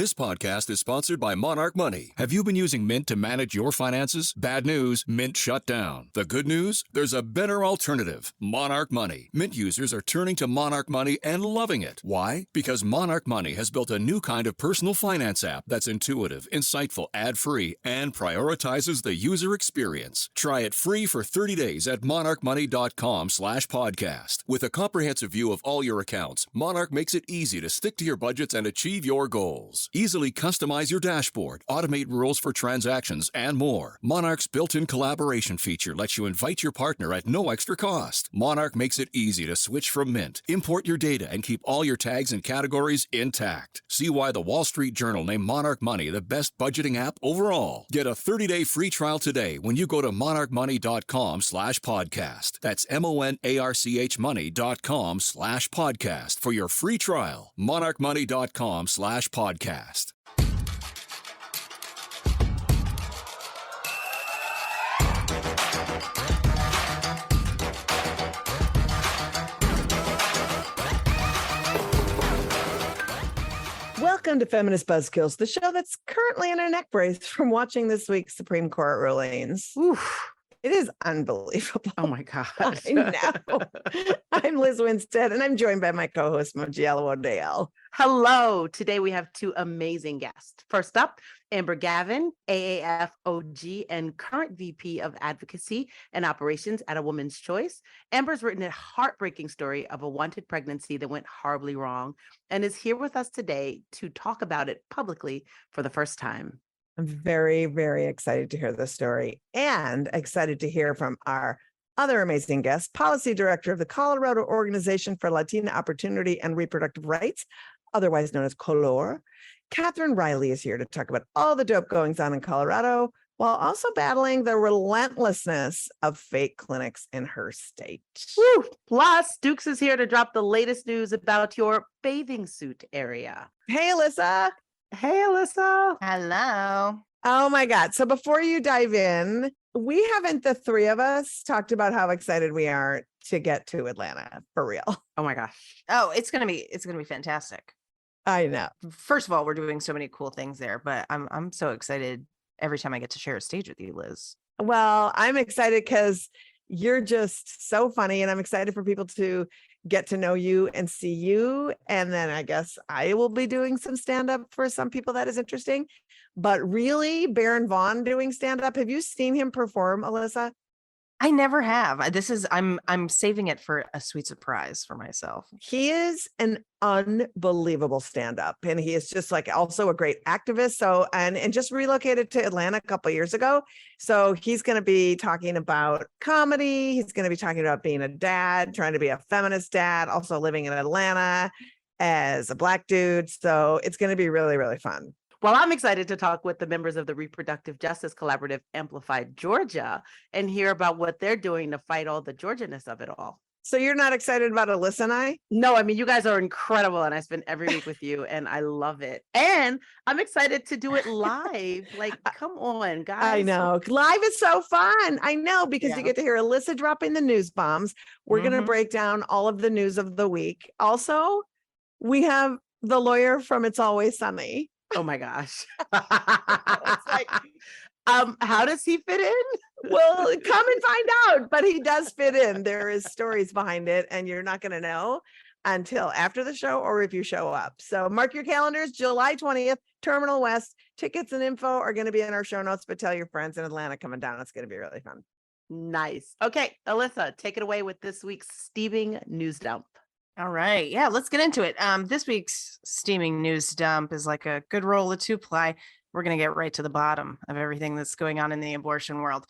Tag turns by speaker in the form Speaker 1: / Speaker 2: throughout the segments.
Speaker 1: This podcast is sponsored by Monarch Money. Have you been using Mint to manage your finances? Bad news, Mint shut down. The good news? There's a better alternative. Monarch Money. Mint users are turning to Monarch Money and loving it. Why? Because Monarch Money has built a new kind of personal finance app that's intuitive, insightful, ad-free, and prioritizes the user experience. Try it free for 30 days at monarchmoney.com/podcast. With a comprehensive view of all your accounts, Monarch makes it easy to stick to your budgets and achieve your goals. Easily customize your dashboard, automate rules for transactions, and more. Monarch's built-in collaboration feature lets you invite your partner at no extra cost. Monarch makes it easy to switch from Mint, import your data, and keep all your tags and categories intact. See why the Wall Street Journal named Monarch Money the best budgeting app overall. Get a 30-day free trial today when you go to monarchmoney.com/podcast. That's MONARCH money.com/podcast for your free trial. monarchmoney.com/podcast.
Speaker 2: Welcome to Feminist Buzzkills, the show that's currently in a neck brace from watching this week's Supreme Court rulings. Oof, it is unbelievable.
Speaker 3: Oh my God.
Speaker 2: I know. I'm Liz Winstead, and I'm joined by my co-host, Mojiela Odale.
Speaker 3: Hello. Today we have two amazing guests. First up, Amber Gavin, AAF OG and current VP of Advocacy and Operations at A Woman's Choice. Amber's written a heartbreaking story of a wanted pregnancy that went horribly wrong and is here with us today to talk about it publicly for the first time.
Speaker 2: I'm very, very excited to hear this story and excited to hear from our other amazing guest, Policy Director of the Colorado Organization for Latina Opportunity and Reproductive Rights, otherwise known as COLOR. Katherine Riley is here to talk about all the dope goings on in Colorado while also battling the relentlessness of fake clinics in her state.
Speaker 3: Woo! Plus, Dukes is here to drop the latest news about your bathing suit area.
Speaker 2: Hey, Alyssa.
Speaker 3: Hey, Alyssa.
Speaker 4: Hello.
Speaker 2: Oh my God. So before you dive in, we haven't, the three of us, talked about how excited we are to get to Atlanta for real.
Speaker 3: Oh my gosh.
Speaker 4: Oh, it's gonna be fantastic.
Speaker 2: I know.
Speaker 4: First of all, we're doing so many cool things there, but I'm so excited every time I get to share a stage with you, Liz.
Speaker 2: Well, I'm excited because you're just so funny, and I'm excited for people to get to know you and see you. And then I guess I will be doing some stand-up for some people that is interesting. But really, Baron Vaughn doing stand-up, have you seen him perform, Alyssa?
Speaker 4: I never have. I'm saving it for a sweet surprise for myself.
Speaker 2: He is an unbelievable stand-up, and he is just like also a great activist. So, and just relocated to Atlanta a couple of years ago. So he's going to be talking about comedy. He's going to be talking about being a dad, trying to be a feminist dad, also living in Atlanta as a Black dude. So it's going to be really, really fun.
Speaker 3: Well, I'm excited to talk with the members of the Reproductive Justice Collaborative Amplified Georgia and hear about what they're doing to fight all the Georgia-ness of it all.
Speaker 2: So you're not excited about Alyssa and I?
Speaker 3: No, I mean, you guys are incredible, and I spend every week with you, and I love it. And I'm excited to do it live. Like, come on, guys.
Speaker 2: I know. Live is so fun. I know, because you get to hear Alyssa dropping the news bombs. We're going to break down all of the news of the week. Also, we have the lawyer from It's Always Sunny.
Speaker 3: Oh my gosh. It's like, how does he fit in?
Speaker 2: Well, come and find out, but he does fit in. There is stories behind it, and you're not going to know until after the show or if you show up. So mark your calendars, July 20th, Terminal West. Tickets and info are going to be in our show notes, but tell your friends in Atlanta coming down. It's going to be really fun.
Speaker 3: Nice. Okay, Alyssa, take it away with this week's steaming news dump.
Speaker 4: All right. Yeah, let's get into it. This week's steaming news dump is like a good roll of two-ply. We're going to get right to the bottom of everything that's going on in the abortion world.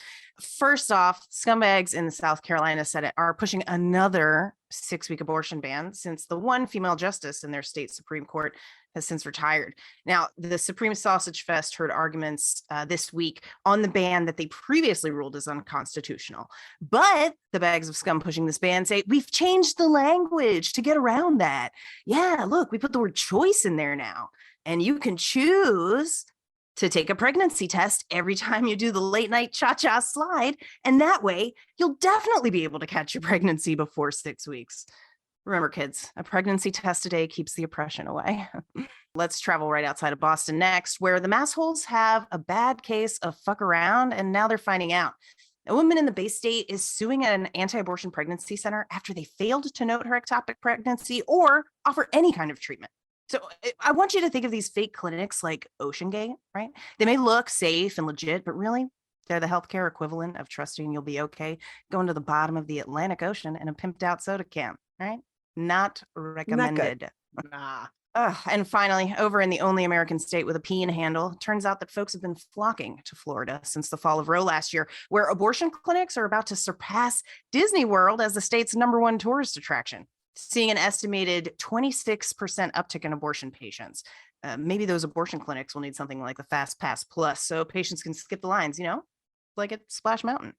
Speaker 4: First off, scumbags in the South Carolina Senate are pushing another 6-week abortion ban since the one female justice in their state Supreme Court has since retired. Now, the Supreme Sausage Fest heard arguments this week on the ban that they previously ruled as unconstitutional. But the bags of scum pushing this ban say, we've changed the language to get around that. Yeah, look, we put the word choice in there now. And you can choose to take a pregnancy test every time you do the late night cha-cha slide. And that way, you'll definitely be able to catch your pregnancy before 6 weeks. Remember, kids, a pregnancy test a day keeps the oppression away. Let's travel right outside of Boston next, where the massholes have a bad case of fuck around, and now they're finding out. A woman in the Bay State is suing an anti-abortion pregnancy center after they failed to note her ectopic pregnancy or offer any kind of treatment. So I want you to think of these fake clinics like OceanGate, right? They may look safe and legit, but really, they're the healthcare equivalent of trusting you'll be okay going to the bottom of the Atlantic Ocean in a pimped out soda can, right? Not recommended.
Speaker 2: Nah.
Speaker 4: And finally, over in the only American state with a P in handle, turns out that folks have been flocking to Florida since the fall of Roe last year, where abortion clinics are about to surpass Disney World as the state's #1 tourist attraction, seeing an estimated 26% uptick in abortion patients. Maybe those abortion clinics will need something like the Fast Pass Plus so patients can skip the lines, like at Splash Mountain.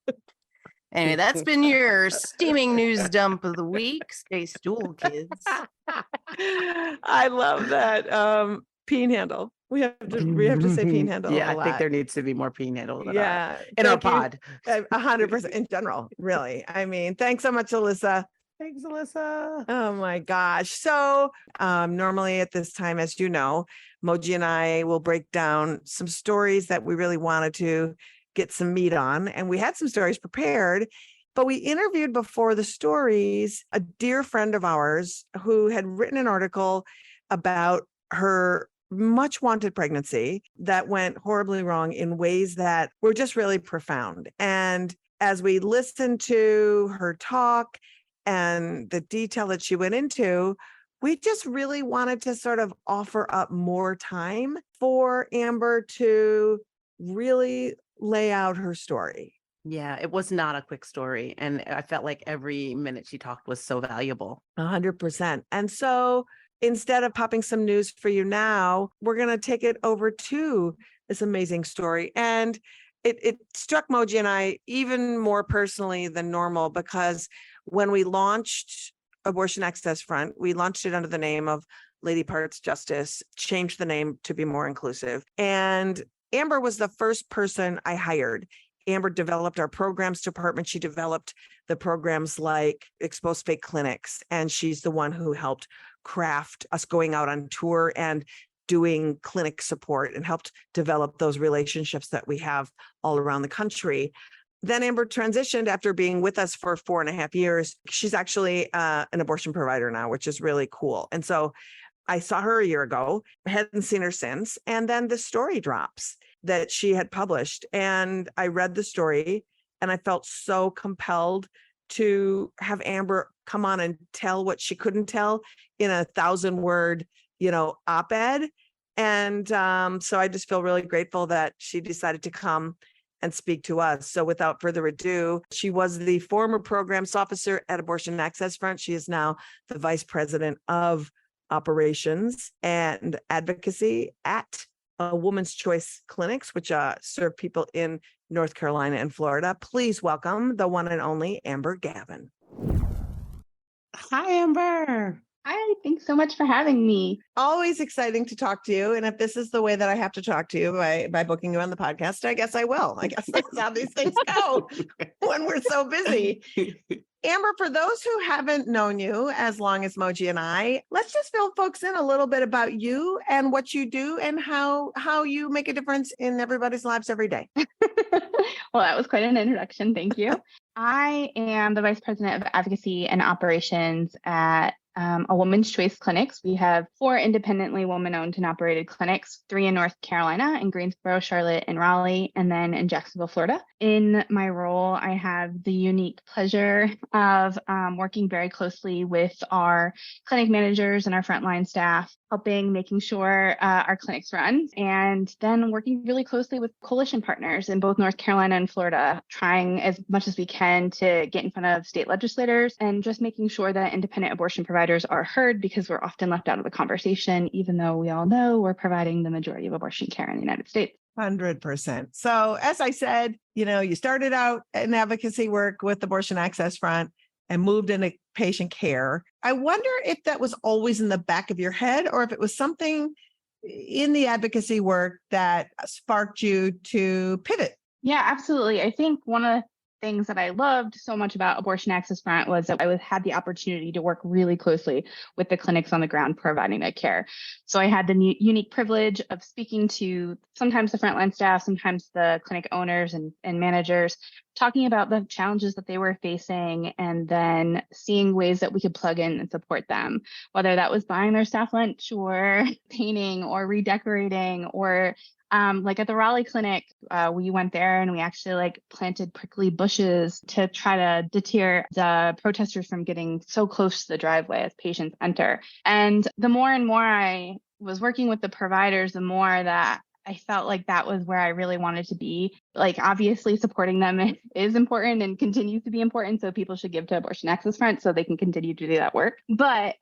Speaker 4: Anyway, that's been your steaming news dump of the week. Stay stool, kids.
Speaker 2: I love that. Peen handle. We have to say peen handle.
Speaker 3: Yeah,
Speaker 2: a
Speaker 3: I
Speaker 2: lot.
Speaker 3: think there needs to be more peen handle in
Speaker 2: Yeah,
Speaker 3: our
Speaker 2: thank you.
Speaker 3: pod.
Speaker 2: 100% in general, really. I mean, thanks so much, Alyssa.
Speaker 3: Thanks, Alyssa.
Speaker 2: Oh my gosh. So normally at this time, as you know, Moji and I will break down some stories that we really wanted to get some meat on. And we had some stories prepared, but we interviewed before the stories a dear friend of ours who had written an article about her much wanted pregnancy that went horribly wrong in ways that were just really profound. And as we listened to her talk and the detail that she went into, we just really wanted to sort of offer up more time for Amber to really lay out her story.
Speaker 3: Yeah, it was not a quick story. And I felt like every minute she talked was so valuable.
Speaker 2: 100%. And so instead of popping some news for you now, we're going to take it over to this amazing story. And it struck Moji and I even more personally than normal, because when we launched Abortion Access Front, we launched it under the name of Lady Parts Justice, changed the name to be more inclusive. And Amber was the first person I hired. Amber developed our programs department. She developed the programs like Exposed Fake Clinics, and she's the one who helped craft us going out on tour and doing clinic support and helped develop those relationships that we have all around the country. Then Amber transitioned after being with us for 4.5 years. She's actually an abortion provider now, which is really cool. And so I saw her a year ago, hadn't seen her since. And then the story drops that she had published. And I read the story and I felt so compelled to have Amber come on and tell what she couldn't tell in a 1,000-word, op-ed. And so I just feel really grateful that she decided to come and speak to us. So without further ado, she was the former programs officer at Abortion Access Front. She is now the vice president of operations and advocacy at Woman's Choice Clinics, which serve people in North Carolina and Florida. Please welcome the one and only Amber Gavin.
Speaker 3: Hi, Amber.
Speaker 5: Hi, thanks so much for having me.
Speaker 2: Always exciting to talk to you. And if this is the way that I have to talk to you by booking you on the podcast, I guess I will. I guess that's how these things go when we're so busy. Amber, for those who haven't known you as long as Moji and I, let's just fill folks in a little bit about you and what you do and how you make a difference in everybody's lives every day.
Speaker 5: Well, that was quite an introduction. Thank you. I am the Vice President of Advocacy and Operations at a Woman's Choice Clinics. We have 4 independently woman-owned and operated clinics, 3 in North Carolina, in Greensboro, Charlotte, and Raleigh, and then in Jacksonville, Florida. In my role, I have the unique pleasure of working very closely with our clinic managers and our frontline staff, making sure our clinics run, and then working really closely with coalition partners in both North Carolina and Florida, trying as much as we can to get in front of state legislators and just making sure that independent abortion providers are heard, because we're often left out of the conversation, even though we all know we're providing the majority of abortion care in the United States.
Speaker 2: 100%. So as I said, you started out in advocacy work with Abortion Access Front and moved into patient care. I wonder if that was always in the back of your head, or if it was something in the advocacy work that sparked you to pivot.
Speaker 5: Yeah, absolutely. I think one of things that I loved so much about Abortion Access Front was that I had the opportunity to work really closely with the clinics on the ground providing that care. So I had the unique privilege of speaking to sometimes the frontline staff, sometimes the clinic owners and managers, talking about the challenges that they were facing, and then seeing ways that we could plug in and support them, whether that was buying their staff lunch or painting or redecorating, or like at the Raleigh clinic, we went there and we actually like planted prickly bushes to try to deter the protesters from getting so close to the driveway as patients enter. And the more and more I was working with the providers, the more that I felt like that was where I really wanted to be. Like, obviously supporting them is important and continues to be important. So people should give to Abortion Access Front so they can continue to do that work. But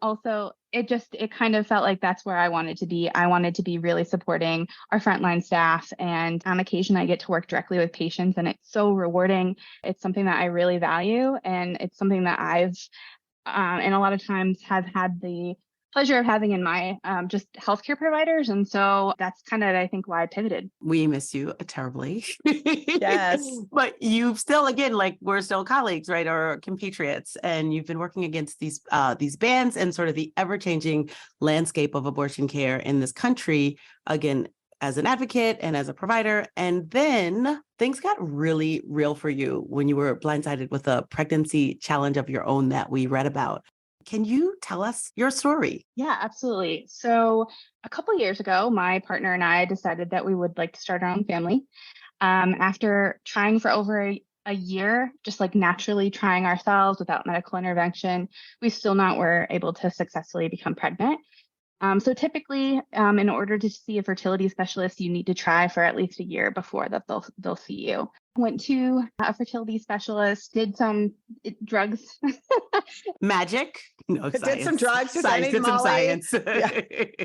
Speaker 5: also it kind of felt like that's where I wanted to be. I wanted to be really supporting our frontline staff. And on occasion, I get to work directly with patients, and it's so rewarding. It's something that I really value. And it's something that I've, and a lot of times have had the pleasure of having in my just healthcare providers. And so that's kind of, I think, why I pivoted.
Speaker 3: We miss you terribly.
Speaker 2: Yes.
Speaker 3: But you've still, again, like, we're still colleagues, right? Or compatriots. And you've been working against these bans and sort of the ever-changing landscape of abortion care in this country, again, as an advocate and as a provider. And then things got really real for you when you were blindsided with a pregnancy challenge of your own that we read about. Can you tell us your story?
Speaker 5: Yeah, absolutely. So a couple of years ago, my partner and I decided that we would like to start our own family. After trying for over a year, just like naturally trying ourselves without medical intervention, we still not were able to successfully become pregnant. So typically, in order to see a fertility specialist, you need to try for at least a year before that they'll see you. Went to a fertility specialist, did some drugs.
Speaker 3: Magic? No,
Speaker 2: Did
Speaker 3: science.
Speaker 2: some drugs.
Speaker 3: Science, did some science.
Speaker 2: Yeah.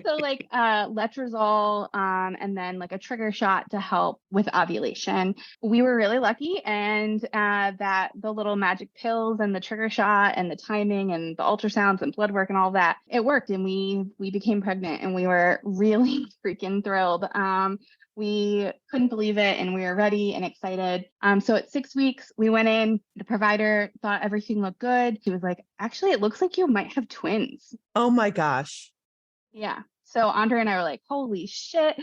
Speaker 5: So like letrozole and then like a trigger shot to help with ovulation. We were really lucky, and that the little magic pills and the trigger shot and the timing and the ultrasounds and blood work and all that, it worked, and we became pregnant, and we were really freaking thrilled. We couldn't believe it, and we were ready and excited. So at 6 weeks, we went in. The provider thought everything looked good. She was like, actually, it looks like you might have twins.
Speaker 2: Oh my gosh.
Speaker 5: Yeah. So Andre and I were like, holy shit.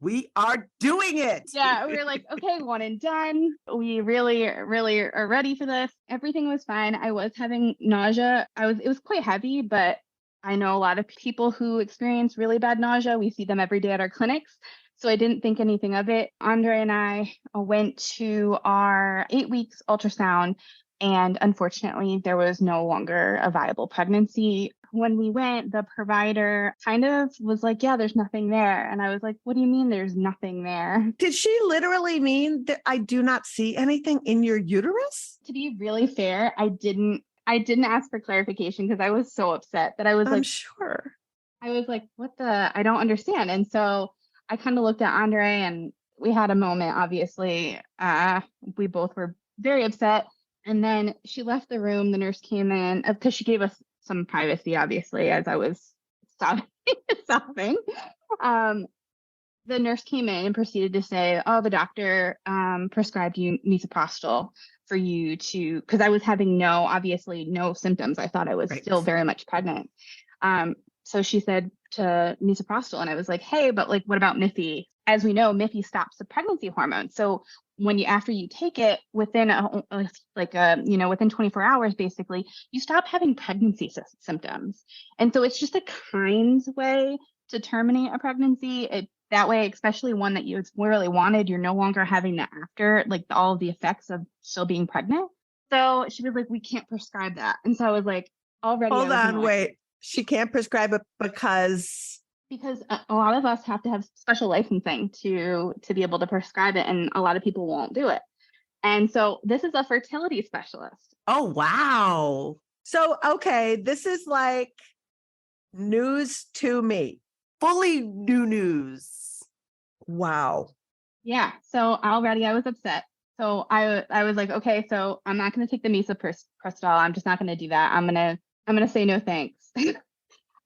Speaker 3: We are doing it.
Speaker 5: Yeah. We were like, okay, one and done. We really, really are ready for this. Everything was fine. I was having nausea. It was quite heavy, but I know a lot of people who experience really bad nausea. We see them every day at our clinics. So I didn't think anything of it. Andre and I went to our 8 weeks ultrasound, and unfortunately, there was no longer a viable pregnancy. When we went, the provider kind of was like, yeah, there's nothing there. And I was like, what do you mean there's nothing there?
Speaker 2: Did she literally mean that I do not see anything in your uterus?
Speaker 5: To be really fair, I didn't ask for clarification because I was so upset that I was
Speaker 2: I'm sure.
Speaker 5: I was like, I don't understand. And so I kind of looked at Andre, and we had a moment, obviously. We both were very upset. And then she left the room. The nurse came in because she gave us some privacy, obviously, as I was sobbing. The nurse came in and proceeded to say, oh, the doctor prescribed you misoprostol for you to, because I was having obviously no symptoms. I thought I was still very much pregnant. So she said to misoprostol, and I was like, hey, but like, what about Miffy? As we know, Miffy stops the pregnancy hormone. So after you take it within within 24 hours, basically, you stop having pregnancy symptoms. And so it's just a kind way to terminate a pregnancy. That way, especially one that you really wanted, you're no longer having the after, like all of the effects of still being pregnant. So she was like, we can't prescribe that. And so I was like, already.
Speaker 2: Hold on, wait. She can't prescribe it because
Speaker 5: a lot of us have to have special licensing to be able to prescribe it, and a lot of people won't do it. And so this is a fertility specialist.
Speaker 3: Oh, wow.
Speaker 2: So, okay, this is like news to me.
Speaker 3: Fully new news.
Speaker 2: Wow.
Speaker 5: Yeah. So already I was upset. So I was like, okay, so I'm not going to take the misoprostol. I'm just not going to do that. I'm going to say no thanks.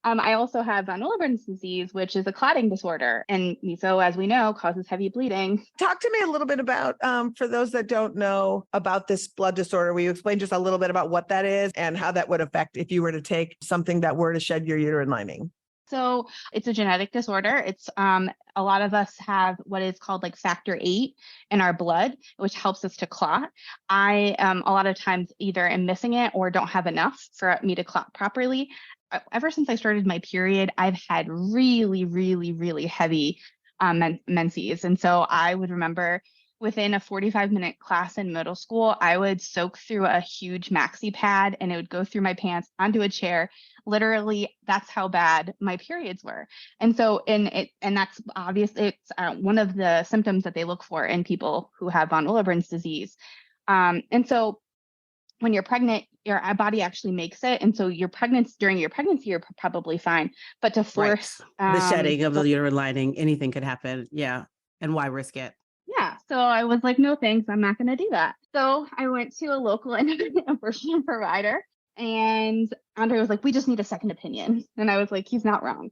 Speaker 5: I also have von Willebrand's disease, which is a clotting disorder. And meso, as we know, causes heavy bleeding.
Speaker 2: Talk to me a little bit about, for those that don't know about this blood disorder, will you explain just a little bit about what that is and how that would affect if you were to take something that were to shed your uterine lining?
Speaker 5: So it's a genetic disorder. It's a lot of us have what is called like factor VIII in our blood, which helps us to clot. I a lot of times either am missing it or don't have enough for me to clot properly. Ever since I started my period, I've had really, really, really heavy menses. And so I would remember within a 45-minute class in middle school, I would soak through a huge maxi pad and it would go through my pants onto a chair. Literally, that's how bad my periods were. And so, and that's obvious. It's one of the symptoms that they look for in people who have von Willebrand's disease. And so when you're pregnant, your body actually makes it. And so during your pregnancy, you're probably fine. But to force
Speaker 3: the shedding of the uterine lining, anything could happen. Yeah. And why risk it?
Speaker 5: Yeah. So I was like, no, thanks. I'm not going to do that. So I went to a local independent abortion provider and Andre was like, we just need a second opinion. And I was like, he's not wrong.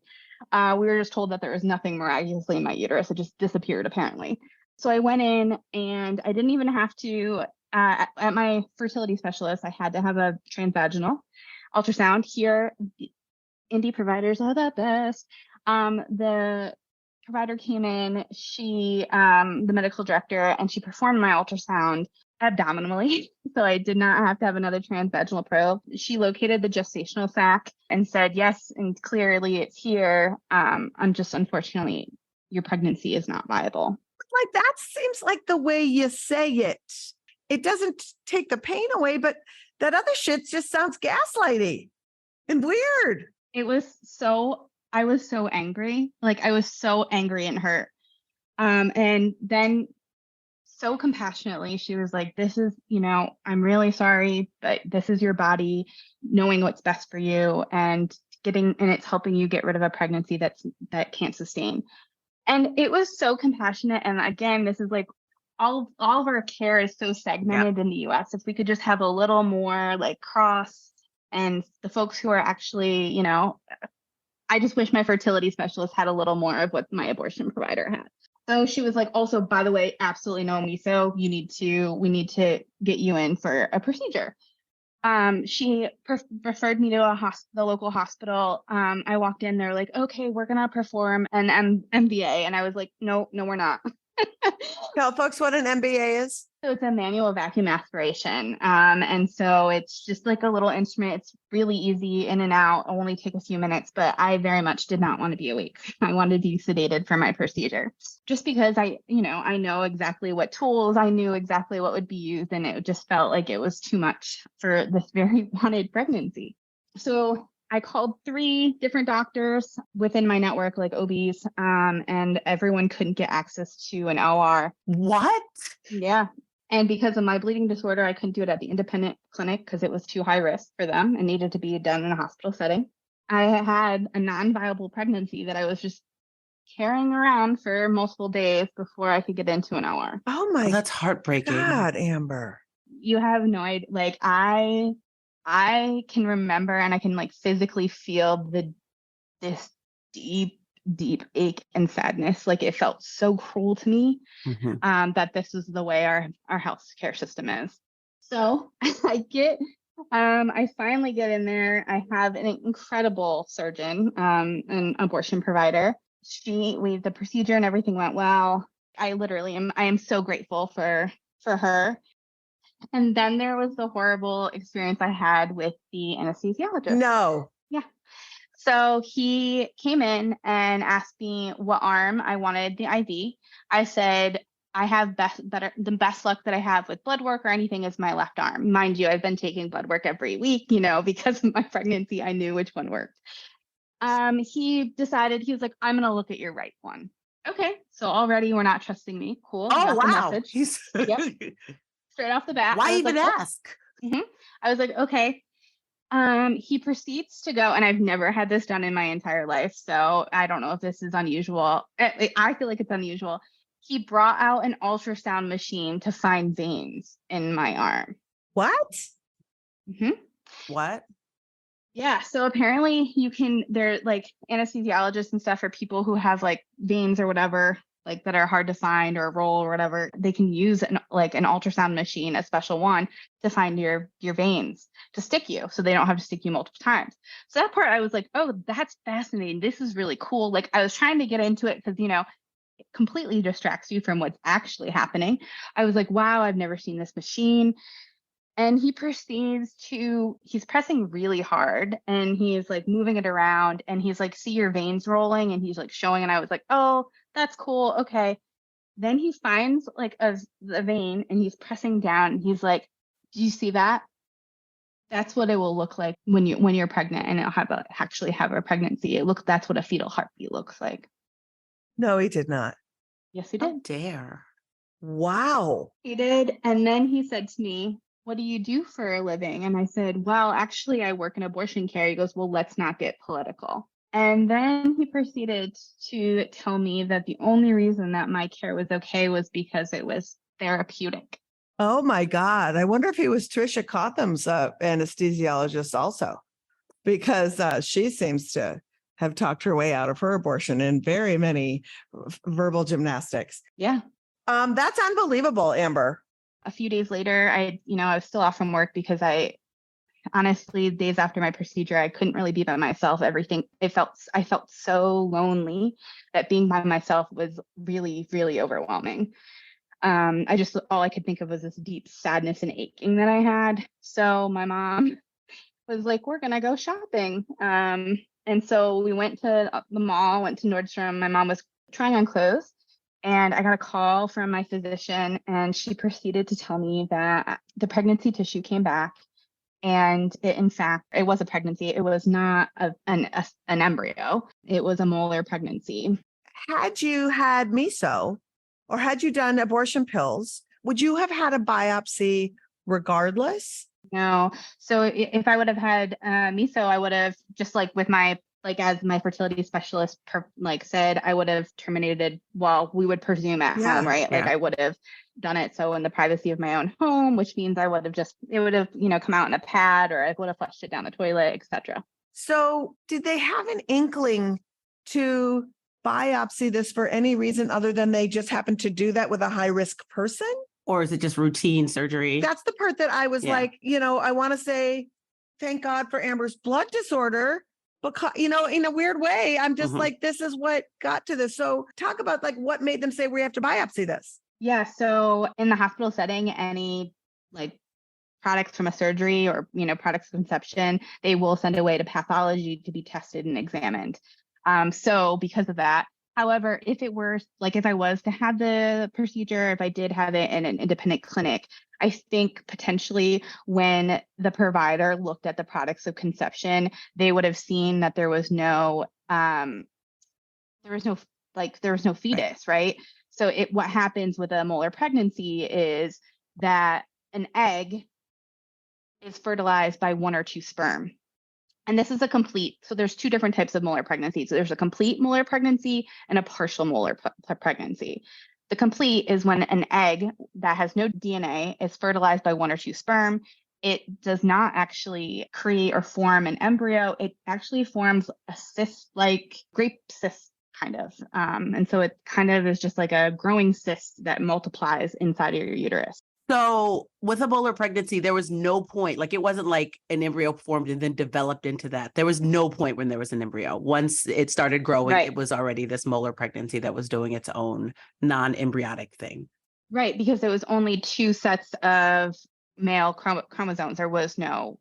Speaker 5: We were just told that there was nothing miraculously in my uterus. It just disappeared apparently. So I went in and I didn't even have to, at my fertility specialist, I had to have a transvaginal ultrasound. Here, indie providers are the best. The provider came in, she, the medical director, and she performed my ultrasound abdominally. So I did not have to have another transvaginal probe. She located the gestational sac and said, yes, and clearly it's here. Unfortunately, your pregnancy is not viable.
Speaker 2: Like, that seems like the way you say it. It doesn't take the pain away, but that other shit just sounds gaslighty and weird.
Speaker 5: I was so angry. Like, I was so angry and hurt. And then so compassionately, she was like, this is, I'm really sorry, but this is your body knowing what's best for you and it's helping you get rid of a pregnancy that can't sustain. And it was so compassionate. And again, this is like, all of our care is so segmented in the US. If we could just have a little more like cross, and the folks who are actually, I just wish my fertility specialist had a little more of what my abortion provider had. So she was like, also, by the way, absolutely no meso. We need to get you in for a procedure. She referred me to the local hospital. I walked in, they're like, okay, we're going to perform an MBA. And I was like, no, we're not.
Speaker 2: Tell folks what an MBA is.
Speaker 5: So it's a manual vacuum aspiration. And so it's just like a little instrument. It's really easy in and out. It'll only take a few minutes, but I very much did not want to be awake. I wanted to be sedated for my procedure just because I know exactly what tools, I knew exactly what would be used. And it just felt like it was too much for this very wanted pregnancy. So I called 3 different doctors within my network, like OBs, and everyone couldn't get access to an OR.
Speaker 3: What?
Speaker 5: Yeah. And because of my bleeding disorder, I couldn't do it at the independent clinic because it was too high risk for them and needed to be done in a hospital setting. I had a non-viable pregnancy that I was just carrying around for multiple days before I could get into an OR.
Speaker 2: Oh my
Speaker 3: that's heartbreaking.
Speaker 2: God, Amber.
Speaker 5: You have no idea. Like, I can remember and I can like physically feel this deep ache and sadness. Like, it felt so cruel to me that this is the way our healthcare system is. So I finally get in there. I have an incredible surgeon, an abortion provider. The procedure and everything went well. I am so grateful for her. And then there was the horrible experience I had with the anesthesiologist.
Speaker 2: No.
Speaker 5: Yeah. So he came in and asked me what arm I wanted the IV. I said, I have the best luck that I have with blood work or anything is my left arm. Mind you, I've been taking blood work every week, because of my pregnancy, I knew which one worked. He decided, he was like, I'm going to look at your right one. Okay. So already we're not trusting me. Cool.
Speaker 3: Oh, wow.
Speaker 5: Yep. Straight off the bat.
Speaker 3: Why even ask?
Speaker 5: I was like, okay. He proceeds to go, and I've never had this done in my entire life, so I don't know if this is unusual. I feel like it's unusual. He brought out an ultrasound machine to find veins in my arm.
Speaker 2: What?
Speaker 3: What?
Speaker 5: Yeah. So apparently they're like anesthesiologists and stuff for people who have like veins or whatever, like that are hard to find or roll or whatever. They can use an ultrasound machine, a special one, to find your veins to stick you so they don't have to stick you multiple times. So that part I was like, oh, that's fascinating. This is really cool. Like I was trying to get into it because, it completely distracts you from what's actually happening. I was like, wow, I've never seen this machine. And he proceeds he's pressing really hard and he's like moving it around and he's like, see your veins rolling, and he's like showing, and I was like, oh, that's cool. Okay. Then he finds like a vein and he's pressing down and he's like, do you see that? That's what it will look like when you're pregnant and it'll actually have a pregnancy. That's what a fetal heartbeat looks like.
Speaker 2: No, he did not.
Speaker 5: Yes, he
Speaker 3: How
Speaker 5: did.
Speaker 3: dare.
Speaker 2: Wow.
Speaker 5: He did. And then he said to me, what do you do for a living? And I said, well, actually, I work in abortion care. He goes, well, let's not get political. And then he proceeded to tell me that the only reason that my care was okay was because it was therapeutic.
Speaker 2: Oh my God. I wonder if he was Trisha Cotham's anesthesiologist also, because she seems to have talked her way out of her abortion in very many verbal gymnastics.
Speaker 5: Yeah.
Speaker 2: That's unbelievable, Amber.
Speaker 5: A few days later, I was still off from work because honestly, days after my procedure, I couldn't really be by myself. I felt so lonely that being by myself was really, really overwhelming. All I could think of was this deep sadness and aching that I had. So my mom was like, we're going to go shopping. And so we went to the mall, went to Nordstrom. My mom was trying on clothes. And I got a call from my physician, and she proceeded to tell me that the pregnancy tissue came back. And in fact, it was a pregnancy. It was not an embryo. It was a molar pregnancy.
Speaker 2: Had you had meso or had you done abortion pills, would you have had a biopsy regardless?
Speaker 5: No. So if I would have had meso, I would have, just like with as my fertility specialist said, I would have terminated, well, we would presume at home, right? Like I would have done it so in the privacy of my own home, which means it would have, come out in a pad, or I would have flushed it down the toilet, etc.
Speaker 2: So did they have an inkling to biopsy this for any reason other than they just happened to do that with a high risk person?
Speaker 3: Or is it just routine surgery?
Speaker 2: That's the part that I was like, I want to say, thank God for Amber's blood disorder. Because, in a weird way, I'm just like, this is what got to this. So talk about like what made them say we have to biopsy this.
Speaker 5: Yeah. So in the hospital setting, any like products from a surgery or, products of conception, they will send away to pathology to be tested and examined. So because of that, however, if I was to have the procedure, if I did have it in an independent clinic, I think potentially when the provider looked at the products of conception, they would have seen that there was no fetus, right? So what happens with a molar pregnancy is that an egg is fertilized by one or two sperm. And this is so there's two different types of molar pregnancy. So there's a complete molar pregnancy and a partial molar pregnancy. The complete is when an egg that has no DNA is fertilized by one or two sperm. It does not actually create or form an embryo. It actually forms a cyst, like grape cyst kind of. And so it kind of is just like a growing cyst that multiplies inside of your uterus.
Speaker 3: So with a molar pregnancy, there was no point, like it wasn't like an embryo formed and then developed into that. There was no point when there was an embryo. Once it started growing, It was already this molar pregnancy that was doing its own non-embryonic thing.
Speaker 5: Right, because there was only two sets of male chromosomes. There was no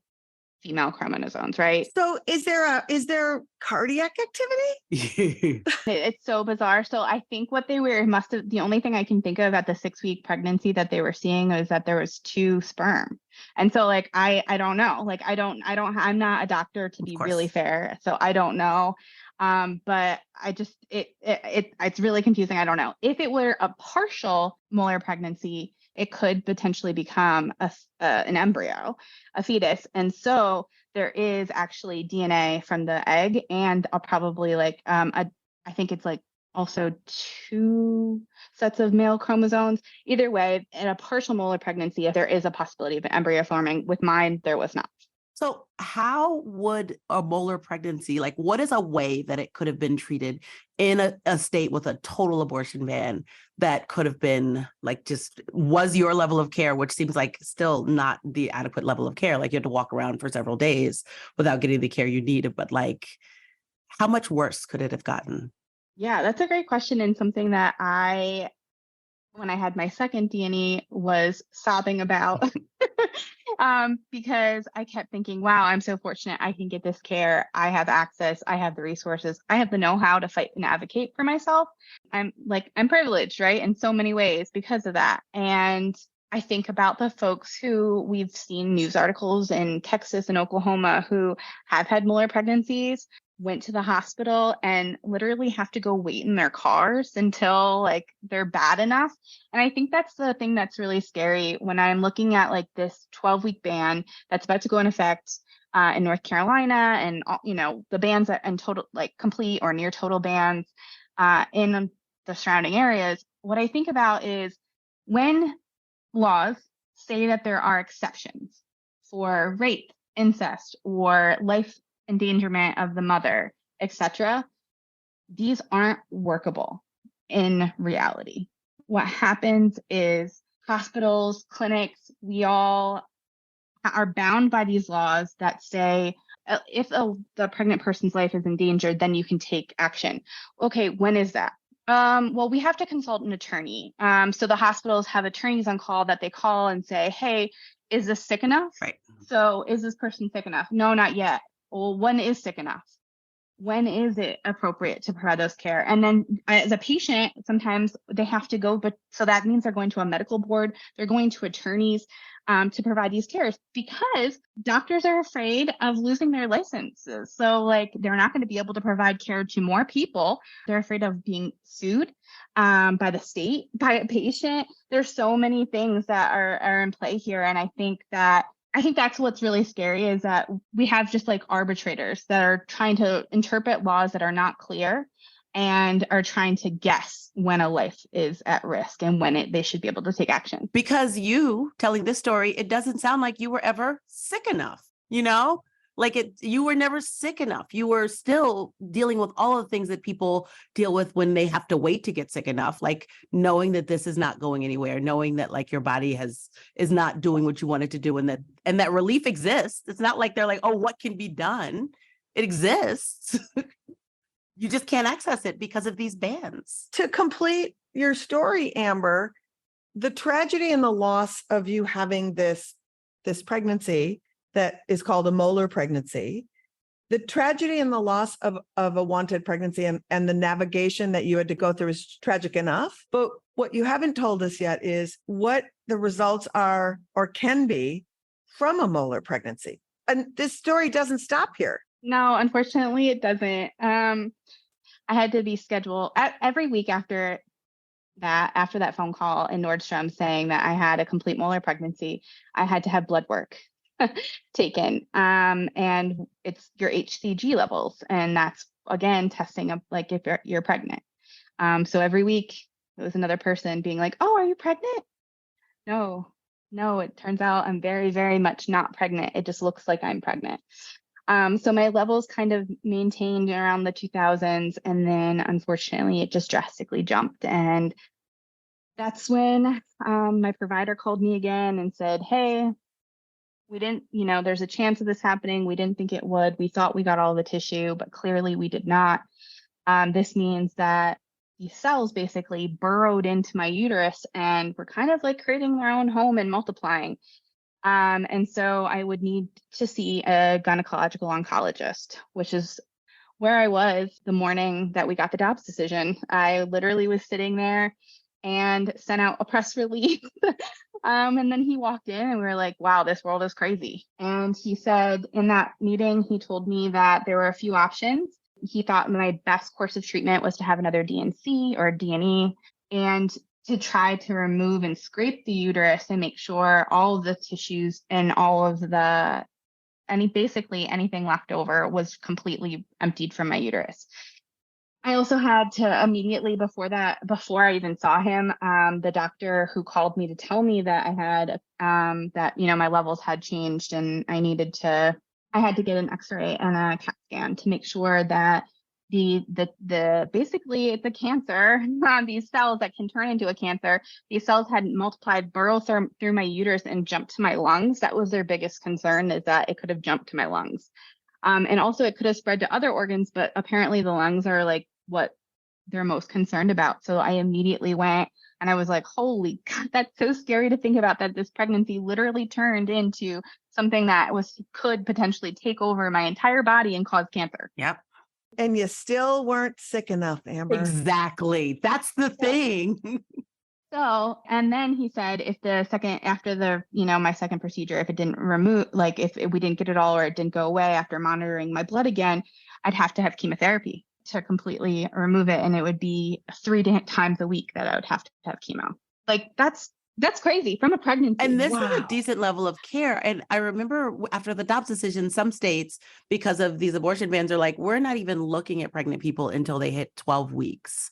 Speaker 5: female chromosomes, right?
Speaker 2: So is there cardiac activity?
Speaker 5: It's so bizarre. So I think what they were the only thing I can think of at the 6-week pregnancy that they were seeing was that there was two sperm. And so like, I don't know, like, I'm not a doctor, to be really fair. So I don't know. But I just, it's really confusing. I don't know. If it were a partial molar pregnancy, it could potentially become an embryo, a fetus. And so there is actually DNA from the egg, and I'll probably I think it's like also two sets of male chromosomes. Either way, in a partial molar pregnancy, if there is a possibility of an embryo forming, with mine, there was not.
Speaker 3: So how would a molar pregnancy, like what is a way that it could have been treated in a state with a total abortion ban that could have been like just was your level of care, which seems like still not the adequate level of care. Like you had to walk around for several days without getting the care you needed. But like, how much worse could it have gotten?
Speaker 5: Yeah, that's a great question, and something that when I had my second D&E, was sobbing about because I kept thinking, wow, I'm so fortunate I can get this care. I have access, I have the resources, I have the know-how to fight and advocate for myself. I'm privileged, right? In so many ways because of that. And I think about the folks who we've seen news articles in Texas and Oklahoma who have had molar pregnancies, went to the hospital and literally have to go wait in their cars until like they're bad enough. And I think that's the thing that's really scary when I'm looking at like this 12-week ban that's about to go in effect in North Carolina, and the bans that and total like complete or near total bans in the surrounding areas. What I think about is when laws say that there are exceptions for rape, incest, or life endangerment of the mother, etc., these aren't workable in reality. What happens is hospitals, clinics, we all are bound by these laws that say if the pregnant person's life is endangered, then you can take action. Okay, when is that? Well, we have to consult an attorney. So the hospitals have attorneys on call that they call and say, hey, is this sick enough?
Speaker 3: Right.
Speaker 5: So is this person sick enough? No, not yet. Well, when is sick enough? When is it appropriate to provide those care? And then as a patient, sometimes they have to go, but so that means they're going to a medical board, they're going to attorneys to provide these cares because doctors are afraid of losing their licenses. So like they're not going to be able to provide care to more people. They're afraid of being sued by the state, by a patient. There's so many things that are in play here. And I think that's what's really scary is that we have just like arbitrators that are trying to interpret laws that are not clear and are trying to guess when a life is at risk and when they should be able to take action.
Speaker 3: Because you telling this story, it doesn't sound like you were ever sick enough, Like you were never sick enough. You were still dealing with all of the things that people deal with when they have to wait to get sick enough, like knowing that this is not going anywhere, knowing that like your body is not doing what you want it to do, and that relief exists. It's not like they're like, oh, what can be done? It exists. You just can't access it because of these bans.
Speaker 2: To complete your story, Amber, the tragedy and the loss of you having this pregnancy that is called a molar pregnancy, the tragedy and the loss of a wanted pregnancy and the navigation that you had to go through is tragic enough. But what you haven't told us yet is what the results are or can be from a molar pregnancy. And this story doesn't stop here.
Speaker 5: No, unfortunately, it doesn't. I had to be scheduled every week after that phone call in Nordstrom saying that I had a complete molar pregnancy. I had to have blood work taken, and it's your HCG levels, and that's again testing of like if you're pregnant. So every week it was another person being like, "Oh, are you pregnant?" No, it turns out I'm very, very much not pregnant. It just looks like I'm pregnant. So my levels kind of maintained around the 2000s, and then unfortunately it just drastically jumped. And that's when my provider called me again and said, hey, we didn't, there's a chance of this happening. We didn't think it would. We thought we got all the tissue, but clearly we did not. This means that these cells basically burrowed into my uterus and were kind of like creating their own home and multiplying. And so I would need to see a gynecological oncologist, which is where I was the morning that we got the DOPS decision. I literally was sitting there and sent out a press release. And then he walked in and we were like, wow, this world is crazy. And he said in that meeting, he told me that there were a few options. He thought my best course of treatment was to have another DNC or DNE and to try to remove and scrape the uterus and make sure all of the tissues and all of basically anything left over was completely emptied from my uterus. I also had to immediately before I even saw him, the doctor who called me to tell me that I had, my levels had changed and I needed to I had to get an X-ray and a CAT scan to make sure that the basically it's a cancer. These cells that can turn into a cancer, these cells hadn't multiplied, burrow through my uterus and jumped to my lungs. That was their biggest concern, is that it could have jumped to my lungs. And also it could have spread to other organs, but apparently the lungs are like what they're most concerned about. So I immediately went and I was like, holy God, that's so scary to think about, that this pregnancy literally turned into something that could potentially take over my entire body and cause cancer.
Speaker 3: Yep.
Speaker 2: And you still weren't sick enough, Amber.
Speaker 3: Exactly. That's the thing.
Speaker 5: So, and then he said, after my second procedure, if it didn't remove, like if we didn't get it all or it didn't go away after monitoring my blood again, I'd have to have chemotherapy to completely remove it. And it would be 3 times a week that I would have to have chemo. Like that's crazy from a pregnancy.
Speaker 3: And this is a decent level of care. And I remember after the Dobbs decision, some states, because of these abortion bans, are like, we're not even looking at pregnant people until they hit 12 weeks.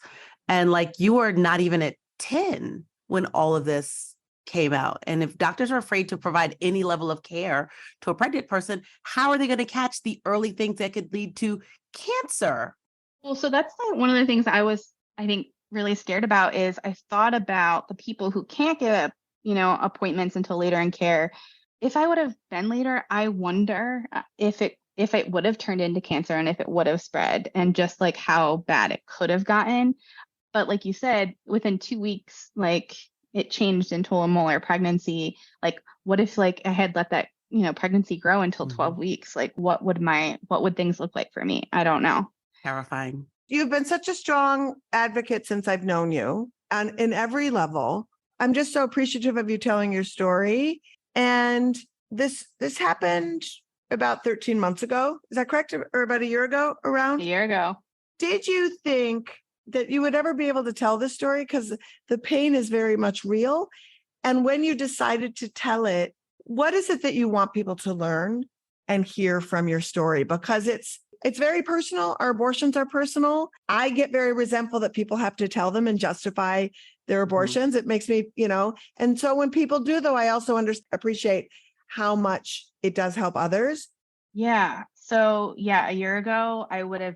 Speaker 3: And like, you are not even at 10 when all of this came out. And if doctors are afraid to provide any level of care to a pregnant person, how are they going to catch the early things that could lead to cancer?
Speaker 5: Well, so that's like one of the things I think, really scared about is I thought about the people who can't get, appointments until later in care. If I would have been later, I wonder if it would have turned into cancer and if it would have spread and just like how bad it could have gotten. But like you said, within 2 weeks, like it changed into a molar pregnancy. Like what if like I had let that, pregnancy grow until 12 weeks? Like what would things look like for me? I don't know.
Speaker 3: Terrifying.
Speaker 2: You've been such a strong advocate since I've known you, and in every level. I'm just so appreciative of you telling your story. And this happened about 13 months ago. Is that correct? Or about a year ago around?
Speaker 5: A year ago.
Speaker 2: Did you think that you would ever be able to tell this story? Because the pain is very much real. And when you decided to tell it, what is it that you want people to learn and hear from your story? Because it's very personal. Our abortions are personal. I get very resentful that people have to tell them and justify their abortions. It makes me, and so when people do, though, I also appreciate how much it does help others.
Speaker 5: Yeah. So a year ago, I would have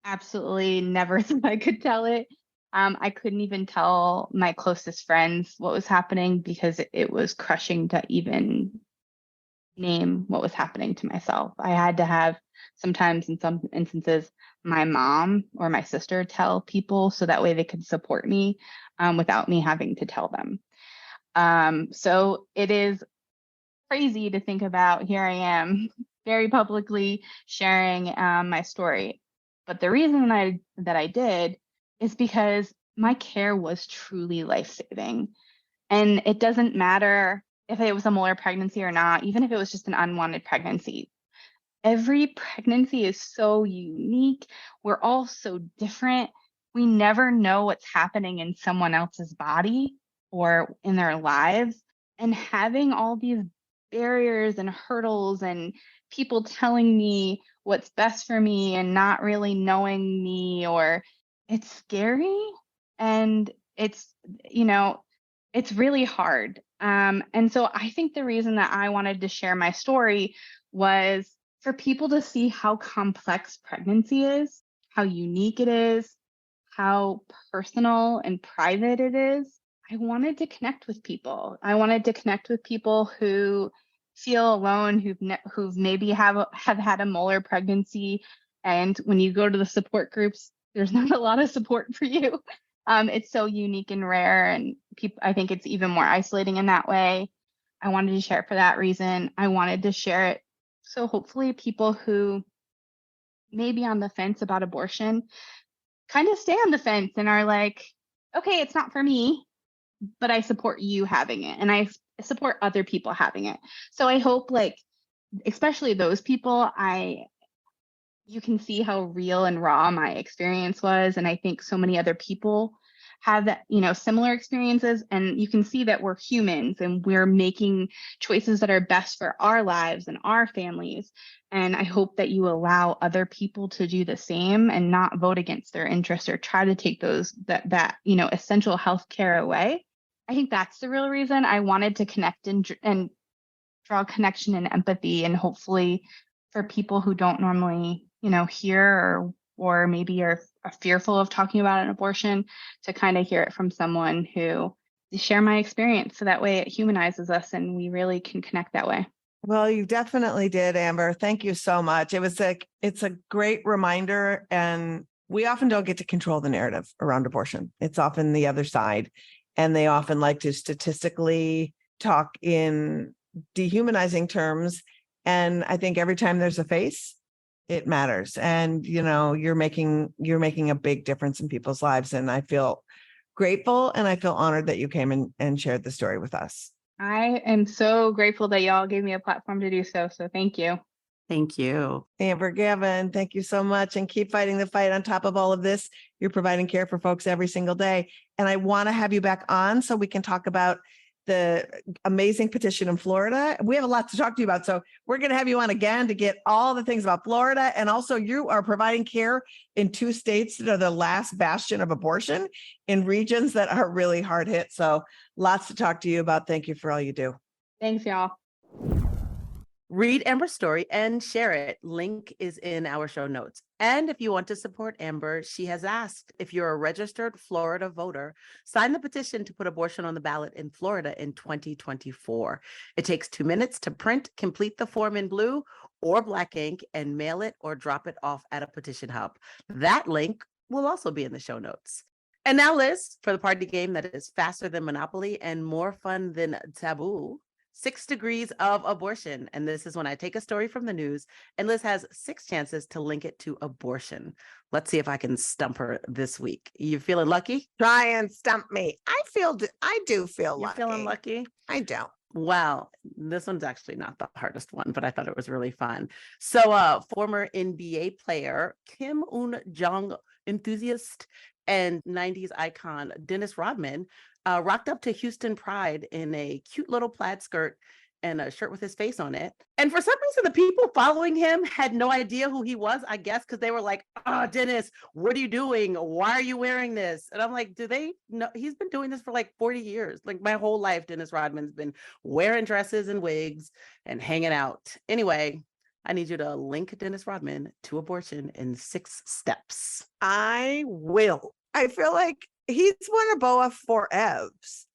Speaker 5: absolutely never thought I could tell it. I couldn't even tell my closest friends what was happening because it was crushing to even name what was happening to myself. I had to have, sometimes in some instances, my mom or my sister tell people so that way they could support me without me having to tell them. So it is crazy to think about. Here I am very publicly sharing my story. But the reason that I did is because my care was truly life-saving. And it doesn't matter if it was a molar pregnancy or not, even if it was just an unwanted pregnancy. Every pregnancy is so unique. We're all so different. We never know what's happening in someone else's body or in their lives. And having all these barriers and hurdles and people telling me what's best for me and not really knowing me, or it's scary and it's really hard. And so I think the reason that I wanted to share my story was for people to see how complex pregnancy is, how unique it is, how personal and private it is. I wanted to connect with people. I wanted to connect with people who feel alone, who've maybe have had a molar pregnancy. And when you go to the support groups, there's not a lot of support for you. It's so unique and rare, and I think it's even more isolating in that way. I wanted to share it for that reason. I wanted to share it so hopefully people who may be on the fence about abortion kind of stay on the fence and are like, okay, it's not for me, but I support you having it, and I support other people having it. So I hope, like, especially those people, you can see how real and raw my experience was. And I think so many other people have that, similar experiences. And you can see that we're humans and we're making choices that are best for our lives and our families. And I hope that you allow other people to do the same and not vote against their interests or try to take that essential health care away. I think that's the real reason I wanted to connect and draw connection and empathy, and hopefully for people who don't normally, hear or maybe are fearful of talking about an abortion, to kind of hear it from someone who share my experience. So that way it humanizes us and we really can connect that way.
Speaker 2: Well, you definitely did, Amber. Thank you so much. It's a great reminder, and we often don't get to control the narrative around abortion. It's often the other side, and they often like to statistically talk in dehumanizing terms. And I think every time there's a face, it matters. And, you're making a big difference in people's lives. And I feel grateful and I feel honored that you came and shared the story with us.
Speaker 5: I am so grateful that y'all gave me a platform to do so. So thank you.
Speaker 3: Thank you.
Speaker 2: Amber, Gavin, thank you so much. And keep fighting the fight. On top of all of this, you're providing care for folks every single day. And I want to have you back on so we can talk about the amazing petition in Florida. We have a lot to talk to you about. So we're going to have you on again to get all the things about Florida. And also, you are providing care in 2 states that are the last bastion of abortion in regions that are really hard hit. So lots to talk to you about. Thank you for all you do.
Speaker 5: Thanks, y'all.
Speaker 3: Read Amber's story and share it. Link is in our show notes. And if you want to support Amber, she has asked if you're a registered Florida voter, sign the petition to put abortion on the ballot in Florida in 2024. It takes 2 minutes to print, complete the form in blue or black ink, and mail it or drop it off at a petition hub. That link will also be in the show notes. And now, Liz, for the party game that is faster than Monopoly and more fun than Taboo. 6 degrees of abortion. And this is when I take a story from the news and Liz has 6 chances to link it to abortion. Let's see if I can stump her this week. You feeling lucky?
Speaker 2: Try and stump me. I do feel
Speaker 3: You're
Speaker 2: lucky.
Speaker 3: feeling lucky?
Speaker 2: I don't.
Speaker 3: Well, this one's actually not the hardest one, but I thought it was really fun. So former NBA player, Kim Un-jong enthusiast, and 90s icon Dennis Rodman rocked up to Houston Pride in a cute little plaid skirt and a shirt with his face on it. And for some reason, the people following him had no idea who he was, I guess, because they were like, "Oh, Dennis, what are you doing? Why are you wearing this?" And I'm like, do they know? He's been doing this for like 40 years. Like my whole life, Dennis Rodman's been wearing dresses and wigs and hanging out. Anyway, I need you to link Dennis Rodman to abortion in 6 steps.
Speaker 2: I will. I feel like he's worn a boa for Evs.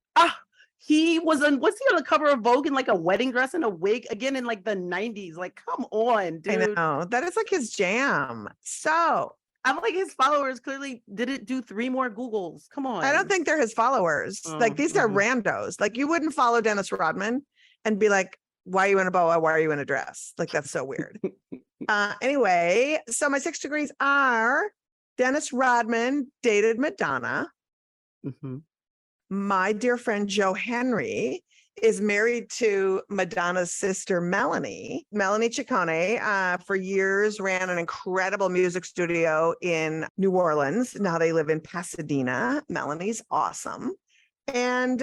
Speaker 3: He was on the cover of Vogue in like a wedding dress and a wig again in like the 90s. Like, come on, dude.
Speaker 2: I know. That is like his jam. So
Speaker 3: I'm like, his followers clearly didn't do 3 more Googles. Come on.
Speaker 2: I don't think they're his followers. Like these are randos. Like you wouldn't follow Dennis Rodman and be like, why are you in a boa? Why are you in a dress? Like, that's so weird. Anyway, so my 6 degrees are Dennis Rodman dated Madonna.
Speaker 3: Mm-hmm.
Speaker 2: My dear friend Joe Henry is married to Madonna's sister, Melanie Ciccone. For years, ran an incredible music studio in New Orleans. Now they live in Pasadena. Melanie's awesome. And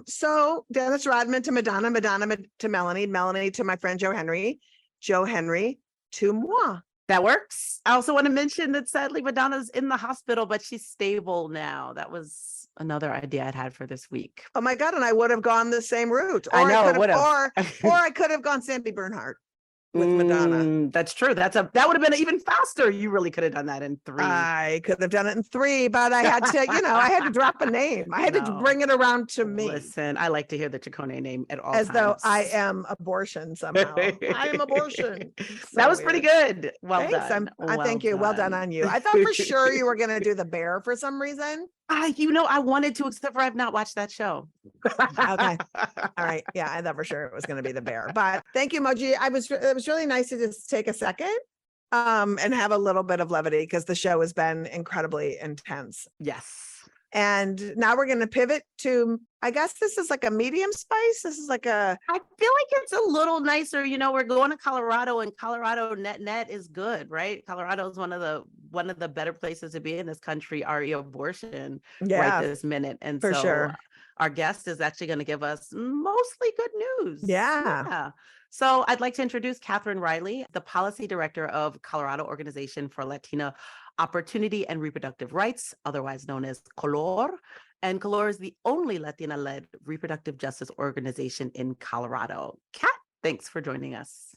Speaker 2: so Dennis Rodman to Madonna, Madonna to Melanie to my friend Joe Henry to moi.
Speaker 3: That works. I also want to mention that sadly Madonna's in the hospital, but she's stable now. That was another idea I'd had for this week.
Speaker 2: Oh my God. And I would have gone the same route.
Speaker 3: I know it would have.
Speaker 2: Or I could have gone Sandy Bernhardt with Madonna.
Speaker 3: That's true. That would have been even faster. You really could have done that in 3.
Speaker 2: I could have done it in 3, but I had to, I had to drop a name. I had to bring it around to me.
Speaker 3: Listen, I like to hear the Ciccone name at all
Speaker 2: As
Speaker 3: times.
Speaker 2: though I am abortion somehow. I am abortion.
Speaker 3: That was pretty good. Well
Speaker 2: Thanks.
Speaker 3: done.
Speaker 2: Thank you. Well done on you. I thought for sure you were going to do The Bear for some reason.
Speaker 3: I wanted to, except for I've not watched that show.
Speaker 2: Okay. All right. Yeah, I thought for sure it was going to be The Bear. But thank you, Moji. It was really nice to just take a second and have a little bit of levity because the show has been incredibly intense.
Speaker 3: Yes.
Speaker 2: And now we're going to pivot to, I guess this is like a medium spice. This is like I
Speaker 3: feel like it's a little nicer. We're going to Colorado, and Colorado net is good, right? Colorado is one of the better places to be in this country, abortion right this minute. And
Speaker 2: for sure.
Speaker 3: Our guest is actually going to give us mostly good news.
Speaker 2: Yeah.
Speaker 3: So I'd like to introduce Katherine Riley, the policy director of Colorado Organization for Latina Opportunity and Reproductive Rights, otherwise known as Color. And Color is the only Latina-led reproductive justice organization in Colorado. Kat, thanks for joining us.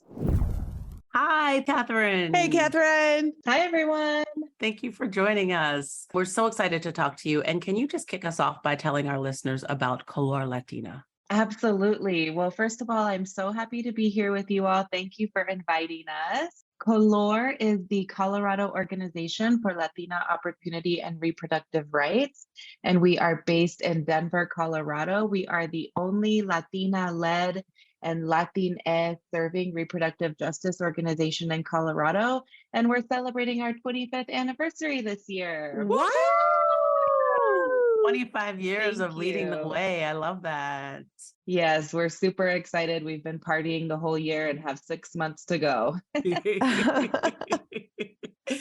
Speaker 3: Hi, Katherine.
Speaker 2: Hey, Katherine.
Speaker 6: Hi, everyone.
Speaker 3: Thank you for joining us. We're so excited to talk to you. And can you just kick us off by telling our listeners about Color Latina?
Speaker 6: Absolutely. Well, first of all, I'm so happy to be here with you all. Thank you for inviting us. Color is the Colorado Organization for Latina Opportunity and Reproductive Rights, and we are based in Denver, Colorado. We are the only Latina-led and Latinx serving reproductive justice organization in Colorado, and we're celebrating our 25th anniversary this year.
Speaker 2: Wow.
Speaker 3: 25 years
Speaker 6: Thank
Speaker 3: of leading the
Speaker 6: you.
Speaker 3: way. I love that.
Speaker 6: Yes, we're super excited. We've been partying the whole year and have 6 months to go.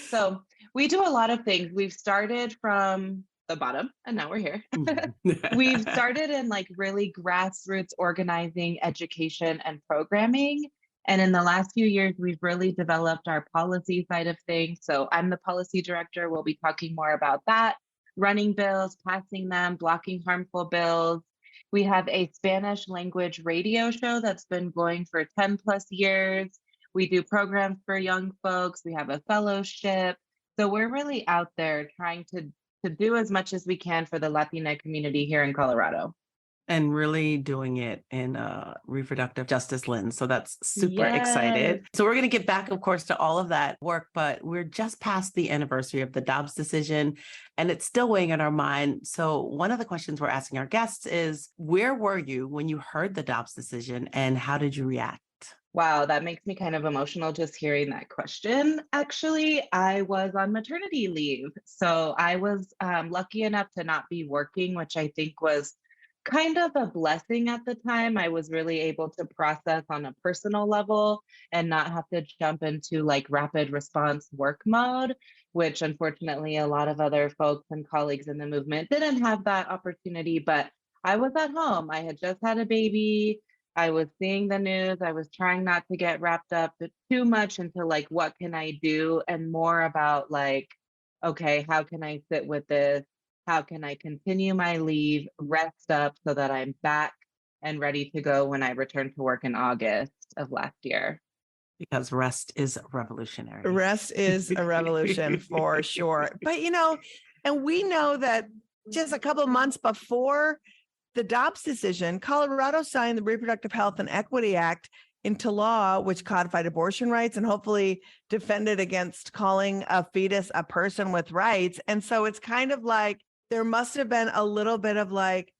Speaker 6: So we do a lot of things. We've started from the bottom and now we're here. We've started in like really grassroots organizing, education, and programming. And in the last few years, we've really developed our policy side of things. So I'm the policy director. We'll be talking more about that. Running bills, passing them, blocking harmful bills. We have a Spanish language radio show that's been going for 10 plus years. We do programs for young folks. We have a fellowship. So we're really out there trying to do as much as we can for the Latina community here in Colorado.
Speaker 3: And really doing it in a reproductive justice lens. So that's super
Speaker 6: Yes.
Speaker 3: excited. So we're going to get back, of course, to all of that work, but we're just past the anniversary of the Dobbs decision, and it's still weighing on our mind. So one of the questions we're asking our guests is, where were you when you heard the Dobbs decision, and how did you react?
Speaker 6: Wow, that makes me kind of emotional just hearing that question. Actually, I was on maternity leave. So I was lucky enough to not be working, which I think was kind of a blessing at the time. I was really able to process on a personal level and not have to jump into like rapid response work mode, which unfortunately a lot of other folks and colleagues in the movement didn't have that opportunity. But I was at home. I had just had a baby. I was seeing the news. I was trying not to get wrapped up too much into like, what can I do? And more about like, okay, how can I sit with this? How can I continue my leave, rest up so that I'm back and ready to go when I return to work in August of last year?
Speaker 3: Because rest is revolutionary.
Speaker 2: Rest is a revolution for sure. But, and we know that just a couple of months before the Dobbs decision, Colorado signed the Reproductive Health and Equity Act into law, which codified abortion rights and hopefully defended against calling a fetus a person with rights. And so it's kind of like, there must have been a little bit of like,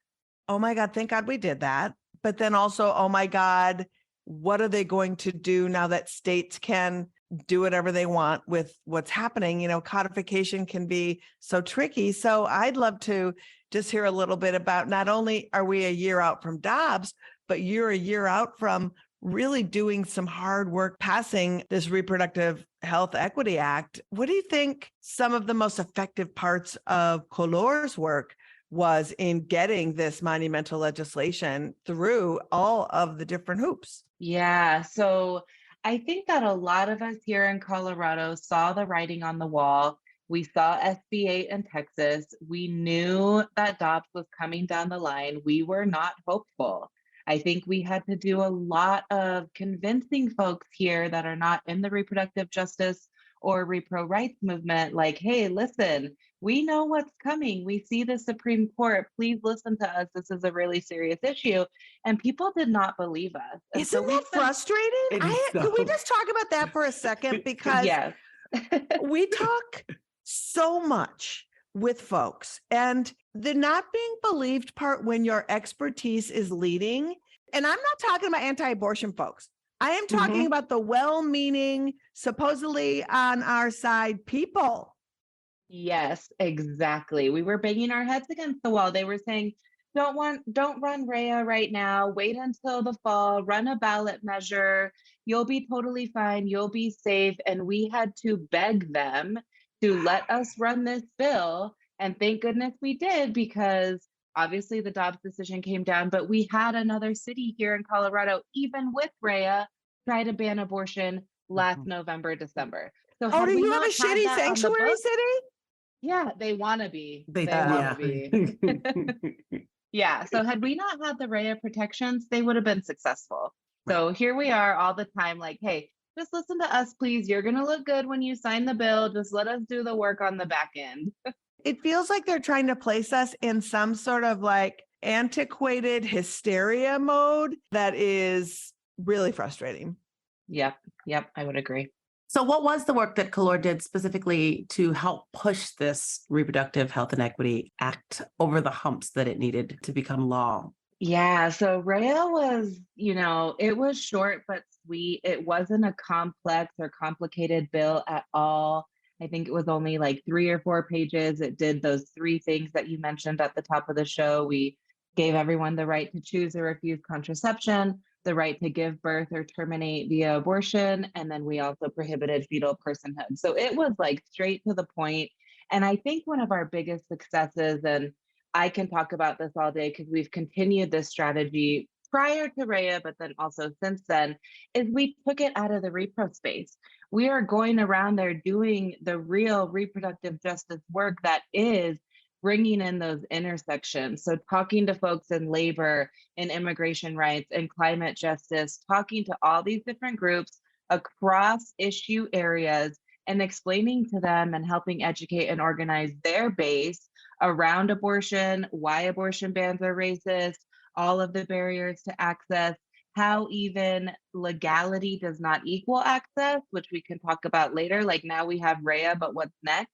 Speaker 2: oh my God, thank God we did that. But then also, oh my God, what are they going to do now that states can do whatever they want with what's happening? Codification can be so tricky. So I'd love to just hear a little bit about, not only are we a year out from Dobbs, but you're a year out from really doing some hard work passing this Reproductive Health Equity Act. What do you think some of the most effective parts of Color's work was in getting this monumental legislation through all of the different hoops?
Speaker 6: Yeah, so I think that a lot of us here in Colorado saw the writing on the wall. We saw SB 8 in Texas. We knew that Dobbs was coming down the line. We were not hopeful. I think we had to do a lot of convincing folks here that are not in the reproductive justice or repro rights movement, like, hey, listen, we know what's coming. We see the Supreme Court. Please listen to us. This is a really serious issue. And people did not believe us. And
Speaker 2: Isn't that frustrating? Could we just talk about that for a second? Because
Speaker 6: yes.
Speaker 2: we talk so much with folks, and the not being believed part when your expertise is leading. And I'm not talking about anti-abortion folks. I am talking about the well-meaning, supposedly on our side people.
Speaker 6: Yes, exactly. We were banging our heads against the wall. They were saying, don't run Rhea right now. Wait until the fall, run a ballot measure. You'll be totally fine. You'll be safe. And we had to beg them to let us run this bill. And thank goodness we did, because obviously the Dobbs decision came down, but we had another city here in Colorado, even with Rhea, try to ban abortion last November, December. So
Speaker 2: do you have a shitty sanctuary city?
Speaker 6: Yeah, they want to be. They
Speaker 3: want
Speaker 6: to be. Yeah. So had we not had the Rhea protections, they would have been successful. So here we are all the time like, hey, just listen to us, please. You're going to look good when you sign the bill. Just let us do the work on the back end.
Speaker 2: It feels like they're trying to place us in some sort of like antiquated hysteria mode that is really frustrating.
Speaker 6: Yep. I would agree.
Speaker 3: So what was the work that Color did specifically to help push this Reproductive Health and Equity Act over the humps that it needed to become law?
Speaker 6: Yeah, so Rhea was, it was short but sweet. It wasn't a complex or complicated bill at all. I think it was only like 3 or 4 pages. It did those 3 things that you mentioned at the top of the show. We gave everyone the right to choose or refuse contraception, the right to give birth or terminate via abortion, and then we also prohibited fetal personhood. So it was like straight to the point. And I think one of our biggest successes, and I can talk about this all day because we've continued this strategy prior to Rhea, but then also since then, is we took it out of the repro space. We are going around there doing the real reproductive justice work that is bringing in those intersections. So talking to folks in labor, in immigration rights, and climate justice, talking to all these different groups across issue areas and explaining to them and helping educate and organize their base around abortion, why abortion bans are racist, all of the barriers to access, how even legality does not equal access, which we can talk about later. Like now we have Rhea, but what's next?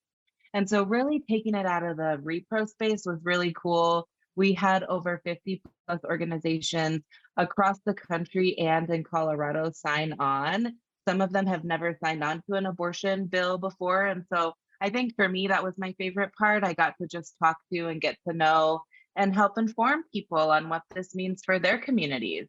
Speaker 6: And so really taking it out of the repro space was really cool. We had over 50 plus organizations across the country and in Colorado sign on. Some of them have never signed on to an abortion bill before. And so I think for me, that was my favorite part. I got to just talk to and get to know and help inform people on what this means for their communities.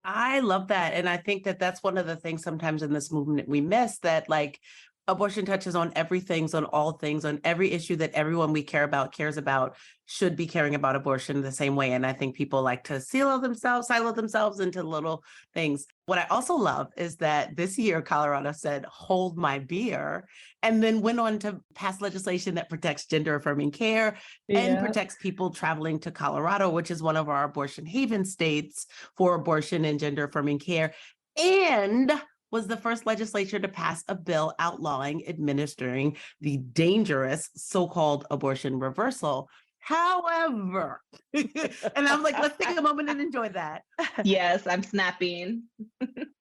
Speaker 3: I love that. And I think that that's one of the things sometimes in this movement we miss, that like abortion touches on everything, on all things, on every issue that everyone we care about cares about should be caring about abortion the same way. And I think people like to silo themselves into little things. What I also love is that this year, Colorado said, hold my beer, and then went on to pass legislation that protects gender affirming care and protects people traveling to Colorado, which is one of our abortion haven states for abortion and gender affirming care. And was the first legislature to pass a bill outlawing administering the dangerous so-called abortion reversal. However, and I'm like, let's take a moment and enjoy that.
Speaker 6: Yes, I'm snapping.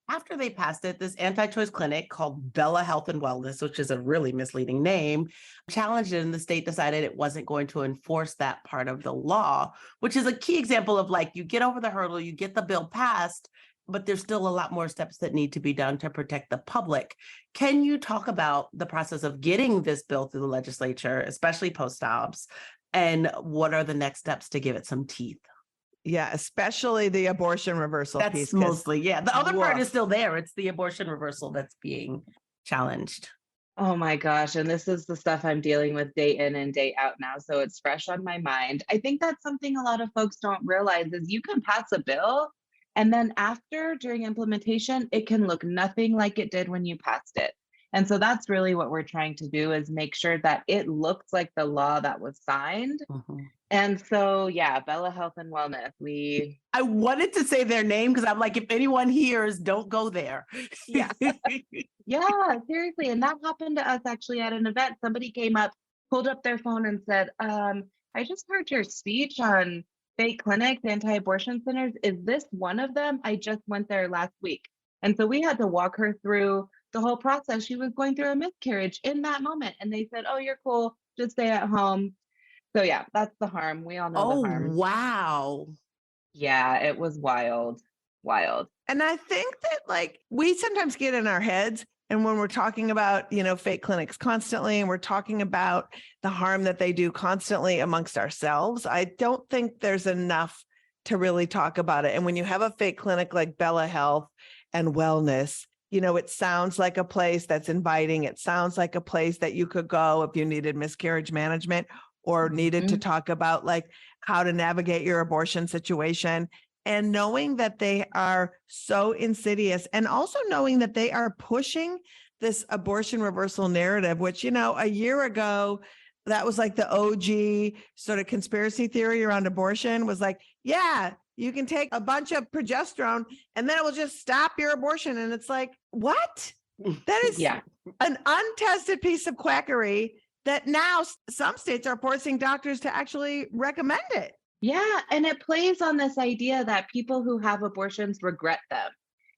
Speaker 3: After they passed it, this anti-choice clinic called Bella Health and Wellness, which is a really misleading name, challenged it, and the state decided it wasn't going to enforce that part of the law, which is a key example of like, you get over the hurdle, you get the bill passed, but there's still a lot more steps that need to be done to protect the public. Can you talk about the process of getting this bill through the legislature, especially post-Dobbs, and what are the next steps to give it some teeth?
Speaker 2: Yeah, especially the abortion reversal
Speaker 3: That's
Speaker 2: piece.
Speaker 3: mostly, yeah. The other part
Speaker 2: woof.
Speaker 3: is still there. It's the abortion reversal that's being challenged.
Speaker 6: Oh my gosh. And this is the stuff I'm dealing with day in and day out now. So it's fresh on my mind. I think that's something a lot of folks don't realize is you can pass a bill, and then after, during implementation, it can look nothing like it did when you passed it. And so that's really what we're trying to do, is make sure that it looks like the law that was signed.
Speaker 3: Mm-hmm.
Speaker 6: And so, yeah, Bella Health and Wellness,
Speaker 3: I wanted to say their name because I'm like, if anyone hears, don't go there.
Speaker 6: Yeah. Yeah, seriously. And that happened to us actually at an event. Somebody came up, pulled up their phone and said, I just heard your speech on fake clinics, anti-abortion centers. Is this one of them? I just went there last week. And so we had to walk her through the whole process. She was going through a miscarriage in that moment. And they said, oh, you're cool. Just stay at home. So yeah, that's the harm. We all know the harm.
Speaker 3: Wow.
Speaker 6: Yeah, it was wild.
Speaker 2: And I think that like we sometimes get in our heads, and when we're talking about, fake clinics constantly, and we're talking about the harm that they do constantly amongst ourselves, I don't think there's enough to really talk about it. And when you have a fake clinic like Bella Health and Wellness, it sounds like a place that's inviting. It sounds like a place that you could go if you needed miscarriage management or needed to talk about like how to navigate your abortion situation. And knowing that they are so insidious, and also knowing that they are pushing this abortion reversal narrative, which, a year ago, that was like the OG sort of conspiracy theory around abortion was like, yeah, you can take a bunch of progesterone and then it will just stop your abortion. And it's like, what? That is an untested piece of quackery that now some states are forcing doctors to actually recommend it.
Speaker 6: Yeah. And it plays on this idea that people who have abortions regret them.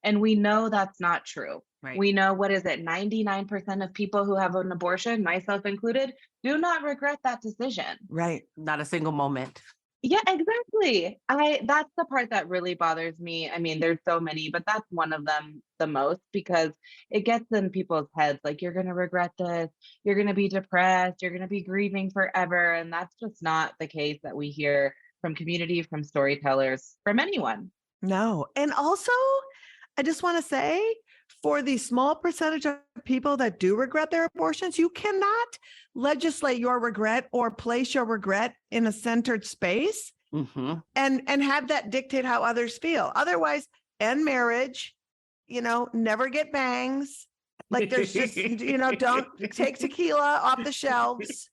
Speaker 6: And we know that's not true.
Speaker 3: Right.
Speaker 6: We know, 99% of people who have an abortion, myself included, do not regret that decision.
Speaker 2: Right.
Speaker 3: Not a single moment.
Speaker 6: Yeah, exactly. That's the part that really bothers me. I mean, there's so many, but that's one of them the most, because it gets in people's heads like, you're going to regret this, you're going to be depressed, you're going to be grieving forever. And that's just not the case that we hear from community, from storytellers, from anyone.
Speaker 2: No. And also, I just want to say, for the small percentage of people that do regret their abortions, you cannot legislate your regret or place your regret in a centered space and have that dictate how others feel. Otherwise, end marriage, never get bangs. Like there's just, don't take tequila off the shelves.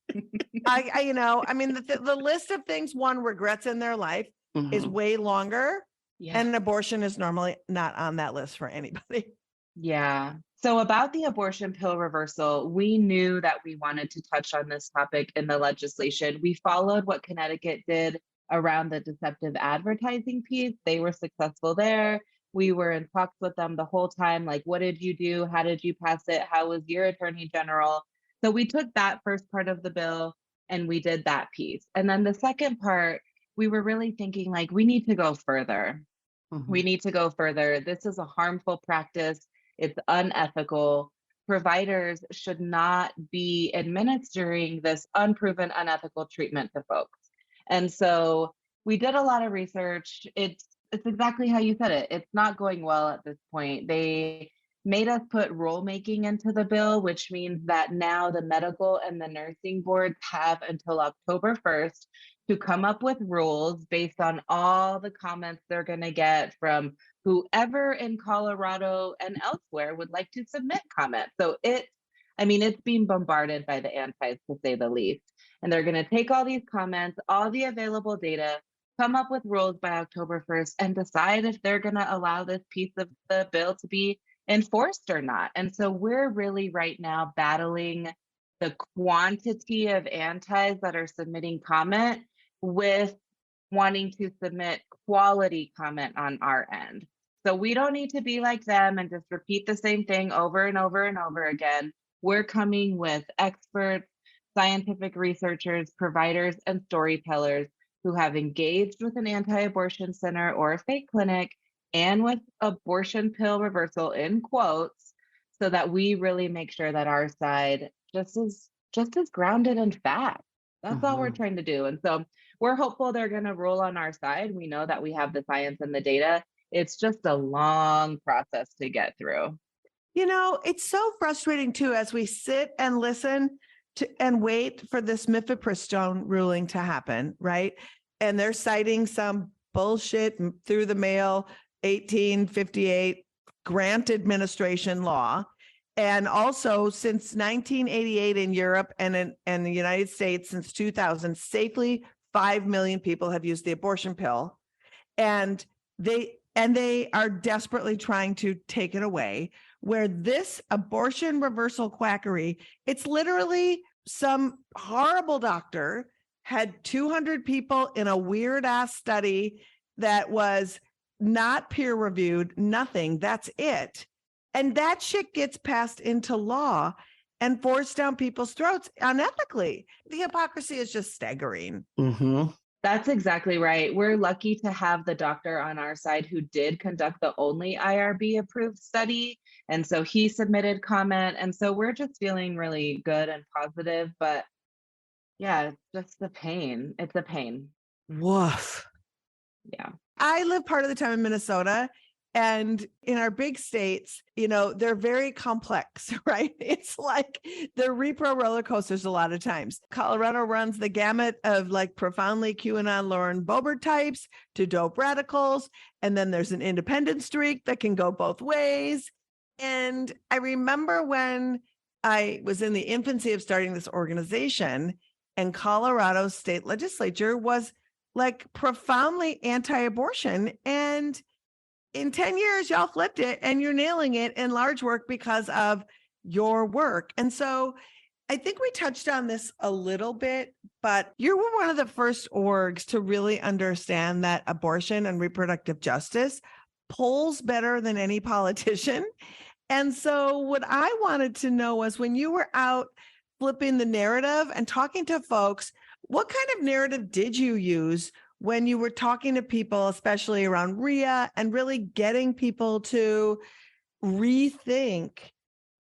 Speaker 2: I mean, the list of things one regrets in their life is way longer.
Speaker 6: Yeah.
Speaker 2: And an abortion is normally not on that list for anybody.
Speaker 6: Yeah. So about the abortion pill reversal, we knew that we wanted to touch on this topic in the legislation. We followed what Connecticut did around the deceptive advertising piece. They were successful there. We were in talks with them the whole time. Like, what did you do? How did you pass it? How was your attorney general? So we took that first part of the bill and we did that piece. And then the second part, we were really thinking like, we need to go further. We need to go further. This is a harmful practice. It's unethical. Providers should not be administering this unproven, unethical treatment to folks. And so we did a lot of research. It's exactly how you said it. It's not going well at this point. They made us put rulemaking into the bill, which means that now the medical and the nursing boards have until October 1st to come up with rules based on all the comments they're going to get from whoever in Colorado and elsewhere would like to submit comments. So it's being bombarded by the antis, to say the least. And they're going to take all these comments, all the available data, come up with rules by October 1st, and decide if they're going to allow this piece of the bill to be enforced or not. And so we're really right now battling the quantity of antis that are submitting comment with wanting to submit quality comment on our end. So we don't need to be like them and just repeat the same thing over and over and over again. We're coming with experts, scientific researchers, providers, and storytellers who have engaged with an anti-abortion center or a fake clinic and with abortion pill reversal in quotes, so that we really make sure that our side just is grounded in fact. That's all we're trying to do. And so we're hopeful they're going to rule on our side. We know that we have the science and the data. It's just a long process to get through.
Speaker 2: It's so frustrating too, as we sit and listen to and wait for this mifepristone ruling to happen, right? And they're citing some bullshit through the mail 1858 grant administration law. And also since 1988 in Europe and in the United States since 2000, safely 5 million people have used the abortion pill. And they are desperately trying to take it away, where this abortion reversal quackery, it's literally some horrible doctor had 200 people in a weird ass study that was not peer reviewed, nothing. That's it. And that shit gets passed into law and forced down people's throats unethically. The hypocrisy is just staggering.
Speaker 6: That's exactly right. We're lucky to have the doctor on our side who did conduct the only IRB approved study. And so he submitted comment. And so we're just feeling really good and positive. But yeah, it's just the pain. It's a pain.
Speaker 2: Woof.
Speaker 6: Yeah.
Speaker 2: I live part of the time in Minnesota. And in our big states, they're very complex, right? It's like the repro roller coasters a lot of times. Colorado runs the gamut of like profoundly QAnon Lauren Boebert types to dope radicals. And then there's an independent streak that can go both ways. And I remember when I was in the infancy of starting this organization, and Colorado's state legislature was like profoundly anti-abortion. And in 10 years, y'all flipped it and you're nailing it in large work because of your work. And so I think we touched on this a little bit, but you were one of the first orgs to really understand that abortion and reproductive justice polls better than any politician. And so what I wanted to know was, when you were out flipping the narrative and talking to folks, what kind of narrative did you use when you were talking to people, especially around RIA, and really getting people to rethink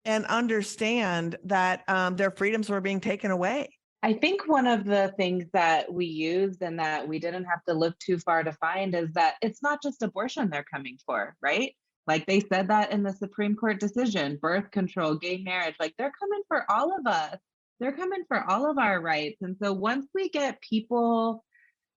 Speaker 2: and understand that their freedoms were being taken away?
Speaker 6: I think one of the things that we used and that we didn't have to look too far to find is that it's not just abortion they're coming for, right? Like they said that in the Supreme Court decision, birth control, gay marriage, like they're coming for all of us. They're coming for all of our rights. And so once we get people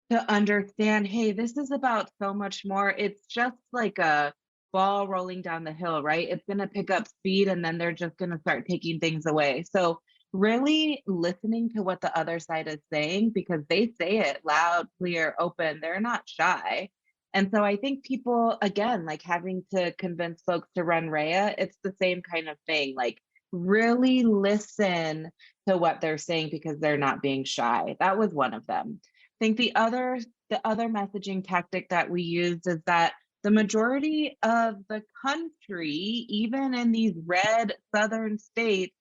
Speaker 6: to understand, hey, this is about so much more, it's just like a ball rolling down the hill, right? It's going to pick up speed and then they're just going to start taking things away. So really listening to what the other side is saying, because they say it loud, clear, open, they're not shy. And so I think people, again, like having to convince folks to run REA, it's the same kind of thing. Like really listen to what they're saying because they're not being shy. That was one of them. I think the other messaging tactic that we used is that the majority of the country, even in these red southern states,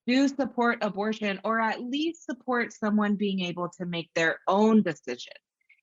Speaker 6: do support abortion, or at least support someone being able to make their own decision.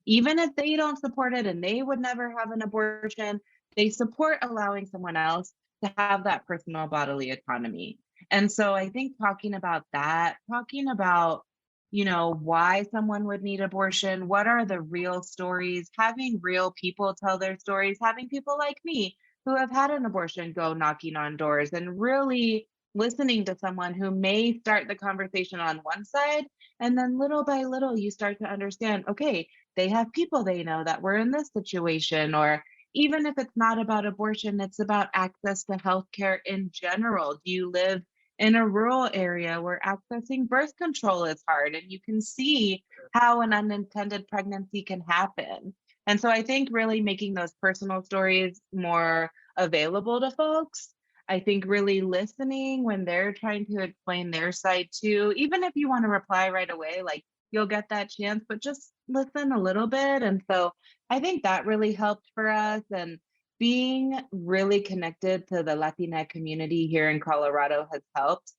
Speaker 6: Even if they don't support it and they would never have an abortion, they support allowing someone else to have that personal bodily autonomy. And so I think talking about that, talking about, you know, why someone would need abortion, what are the real stories, having real people tell their stories, having people like me who have had an abortion go knocking on doors, and really listening to someone who may start the conversation on one side, and then little by little you start to understand, okay, they have people they know that were in this situation. Or even if it's not about abortion, it's about access to healthcare in general. Do you live in a rural area where accessing birth control is hard, and you can see how an unintended pregnancy can happen? And so I think really making those personal stories more available to folks. I think really listening when they're trying to explain their side too, even if you want to reply right away, like you'll get that chance, but just listen a little bit. And so I think that really helped for us. And being really connected to the Latina community here in Colorado has helped.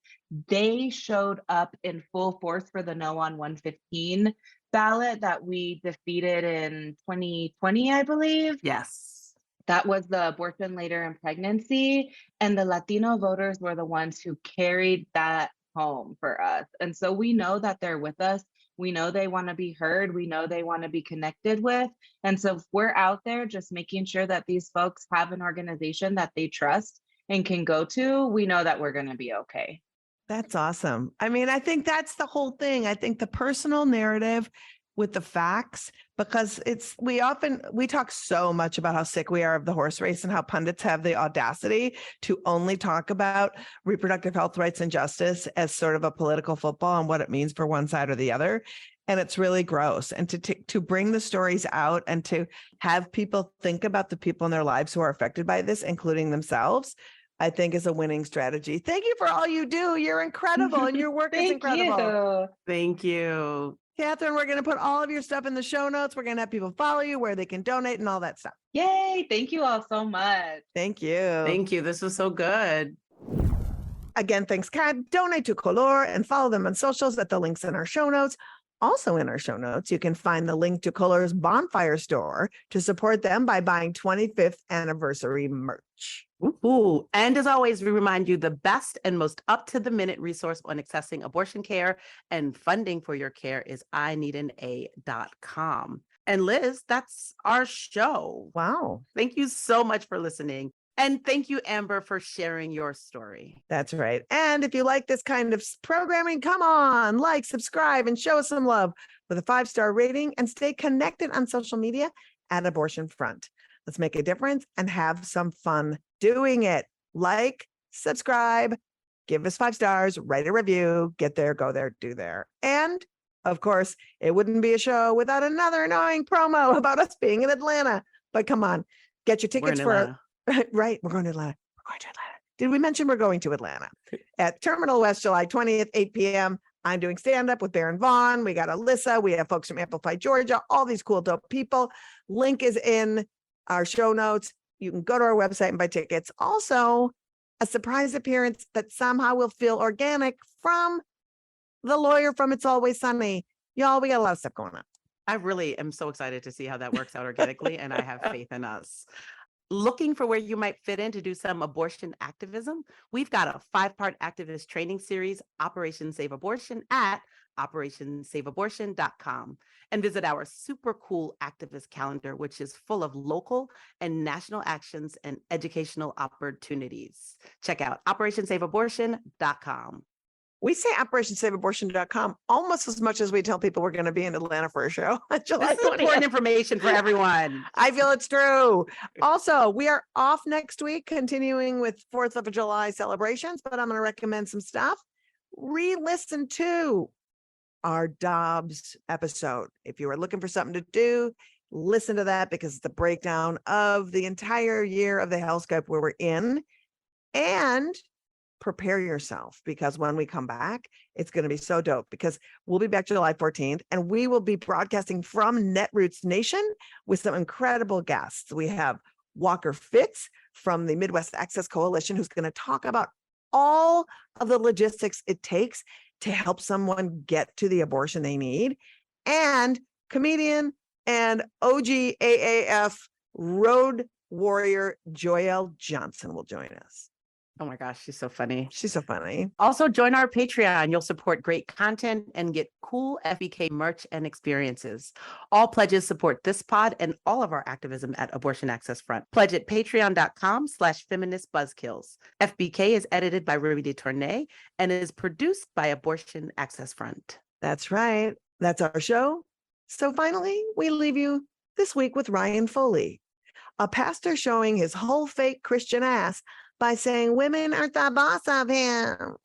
Speaker 6: They showed up in full force for the No on 115 ballot that we defeated in 2020, I believe.
Speaker 3: Yes.
Speaker 6: That was the abortion later in pregnancy. And the Latino voters were the ones who carried that home for us. And so we know that they're with us. We know they want to be heard. We know they want to be connected with. And so if we're out there just making sure that these folks have an organization that they trust and can go to, we know that we're going to be okay.
Speaker 2: That's awesome. I mean, I think that's the whole thing. I think the personal narrative with the facts, because we talk so much about how sick we are of the horse race and how pundits have the audacity to only talk about reproductive health rights and justice as sort of a political football and what it means for one side or the other. And it's really gross. And to bring the stories out and to have people think about the people in their lives who are affected by this, including themselves, I think is a winning strategy. Thank you for all you do. You're incredible, and your work is incredible.
Speaker 3: Thank you.
Speaker 2: Katherine, we're going to put all of your stuff in the show notes. We're going to have people follow you, where they can donate and all that stuff.
Speaker 6: Yay. Thank you all so much.
Speaker 2: Thank you.
Speaker 3: Thank you. This was so good.
Speaker 2: Again, thanks, Kat. Donate to Color and follow them on socials at the links in our show notes. Also in our show notes, you can find the link to Color's Bonfire store to support them by buying 25th anniversary merch.
Speaker 3: Ooh. And as always, we remind you the best and most up-to-the-minute resource on accessing abortion care and funding for your care is ineedana.com. And Liz, that's our show.
Speaker 2: Wow.
Speaker 3: Thank you so much for listening. And thank you, Amber, for sharing your story.
Speaker 2: That's right. And if you like this kind of programming, come on, like, subscribe, and show us some love with a 5-star rating, and stay connected on social media at Abortion Front. Let's make a difference and have some fun doing it. Like, subscribe, give us 5 stars, write a review, get there, go there, do there. And Of course, it wouldn't be a show without another annoying promo about us being in Atlanta. But come on, get your tickets for right. We're going to Atlanta. We're going to Atlanta. Did we mention we're going to Atlanta at Terminal West, July 20th, 8 p.m. I'm doing stand-up with Baron Vaughn. We got Alyssa. We have folks from Amplify, Georgia, all these cool, dope people. Link is in our show notes. You can go to our website and buy tickets. Also, a surprise appearance that somehow will feel organic from the lawyer from It's Always Sunny. Y'all, we got a lot of stuff going on.
Speaker 3: I really am so excited to see how that works out organically, and I have faith in us. Looking for where you might fit in to do some abortion activism? We've got a 5-part activist training series, Operation Save Abortion, at operationsaveabortion.com, and visit our super cool activist calendar, which is full of local and national actions and educational opportunities. Check out operationsaveabortion.com.
Speaker 2: We say operationsaveabortion.com almost as much as we tell people we're going to be in Atlanta for a show. July
Speaker 3: This is important information for everyone.
Speaker 2: I feel it's true. Also, we are off next week, continuing with 4th of July celebrations, but I'm going to recommend some stuff. Re-listen to our Dobbs episode. If you are looking for something to do, listen to that because it's the breakdown of the entire year of the hellscape where we're in. And prepare yourself, because when we come back, it's going to be so dope, because we'll be back July 14th and we will be broadcasting from Netroots Nation with some incredible guests. We have Walker Fitz from the Midwest Access Coalition, who's going to talk about all of the logistics it takes to help someone get to the abortion they need. And comedian and OG AAF road warrior Joelle Johnson will join us.
Speaker 3: Oh my gosh, she's so funny.
Speaker 2: She's so funny.
Speaker 3: Also, join our Patreon. You'll support great content and get cool FBK merch and experiences. All pledges support this pod and all of our activism at Abortion Access Front. Pledge at patreon.com/Feminist Buzzkills. FBK is edited by Ruby DeTournay and is produced by Abortion Access Front.
Speaker 2: That's right. That's our show. So finally, we leave you this week with Ryan Foley, a pastor showing his whole fake Christian ass by saying women are the boss of him.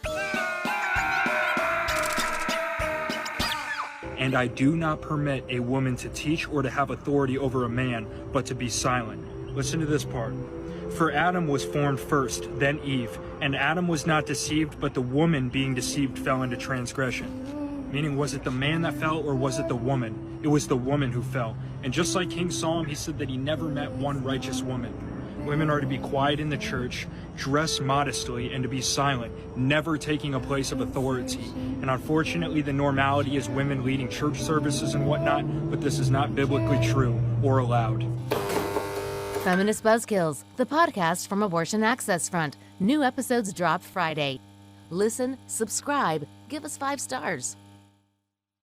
Speaker 7: And I do not permit a woman to teach or to have authority over a man, but to be silent. Listen to this part. For Adam was formed first, then Eve, and Adam was not deceived, but the woman being deceived fell into transgression. Meaning, was it the man that fell or was it the woman? It was the woman who fell. And just like King Solomon, he said that he never met one righteous woman. Women are to be quiet in the church, dress modestly, and to be silent, never taking a place of authority. And unfortunately, the normality is women leading church services and whatnot, but this is not biblically true or allowed.
Speaker 8: Feminist Buzzkills, the podcast from Abortion Access Front. New episodes drop Friday. Listen, subscribe, give us 5 stars.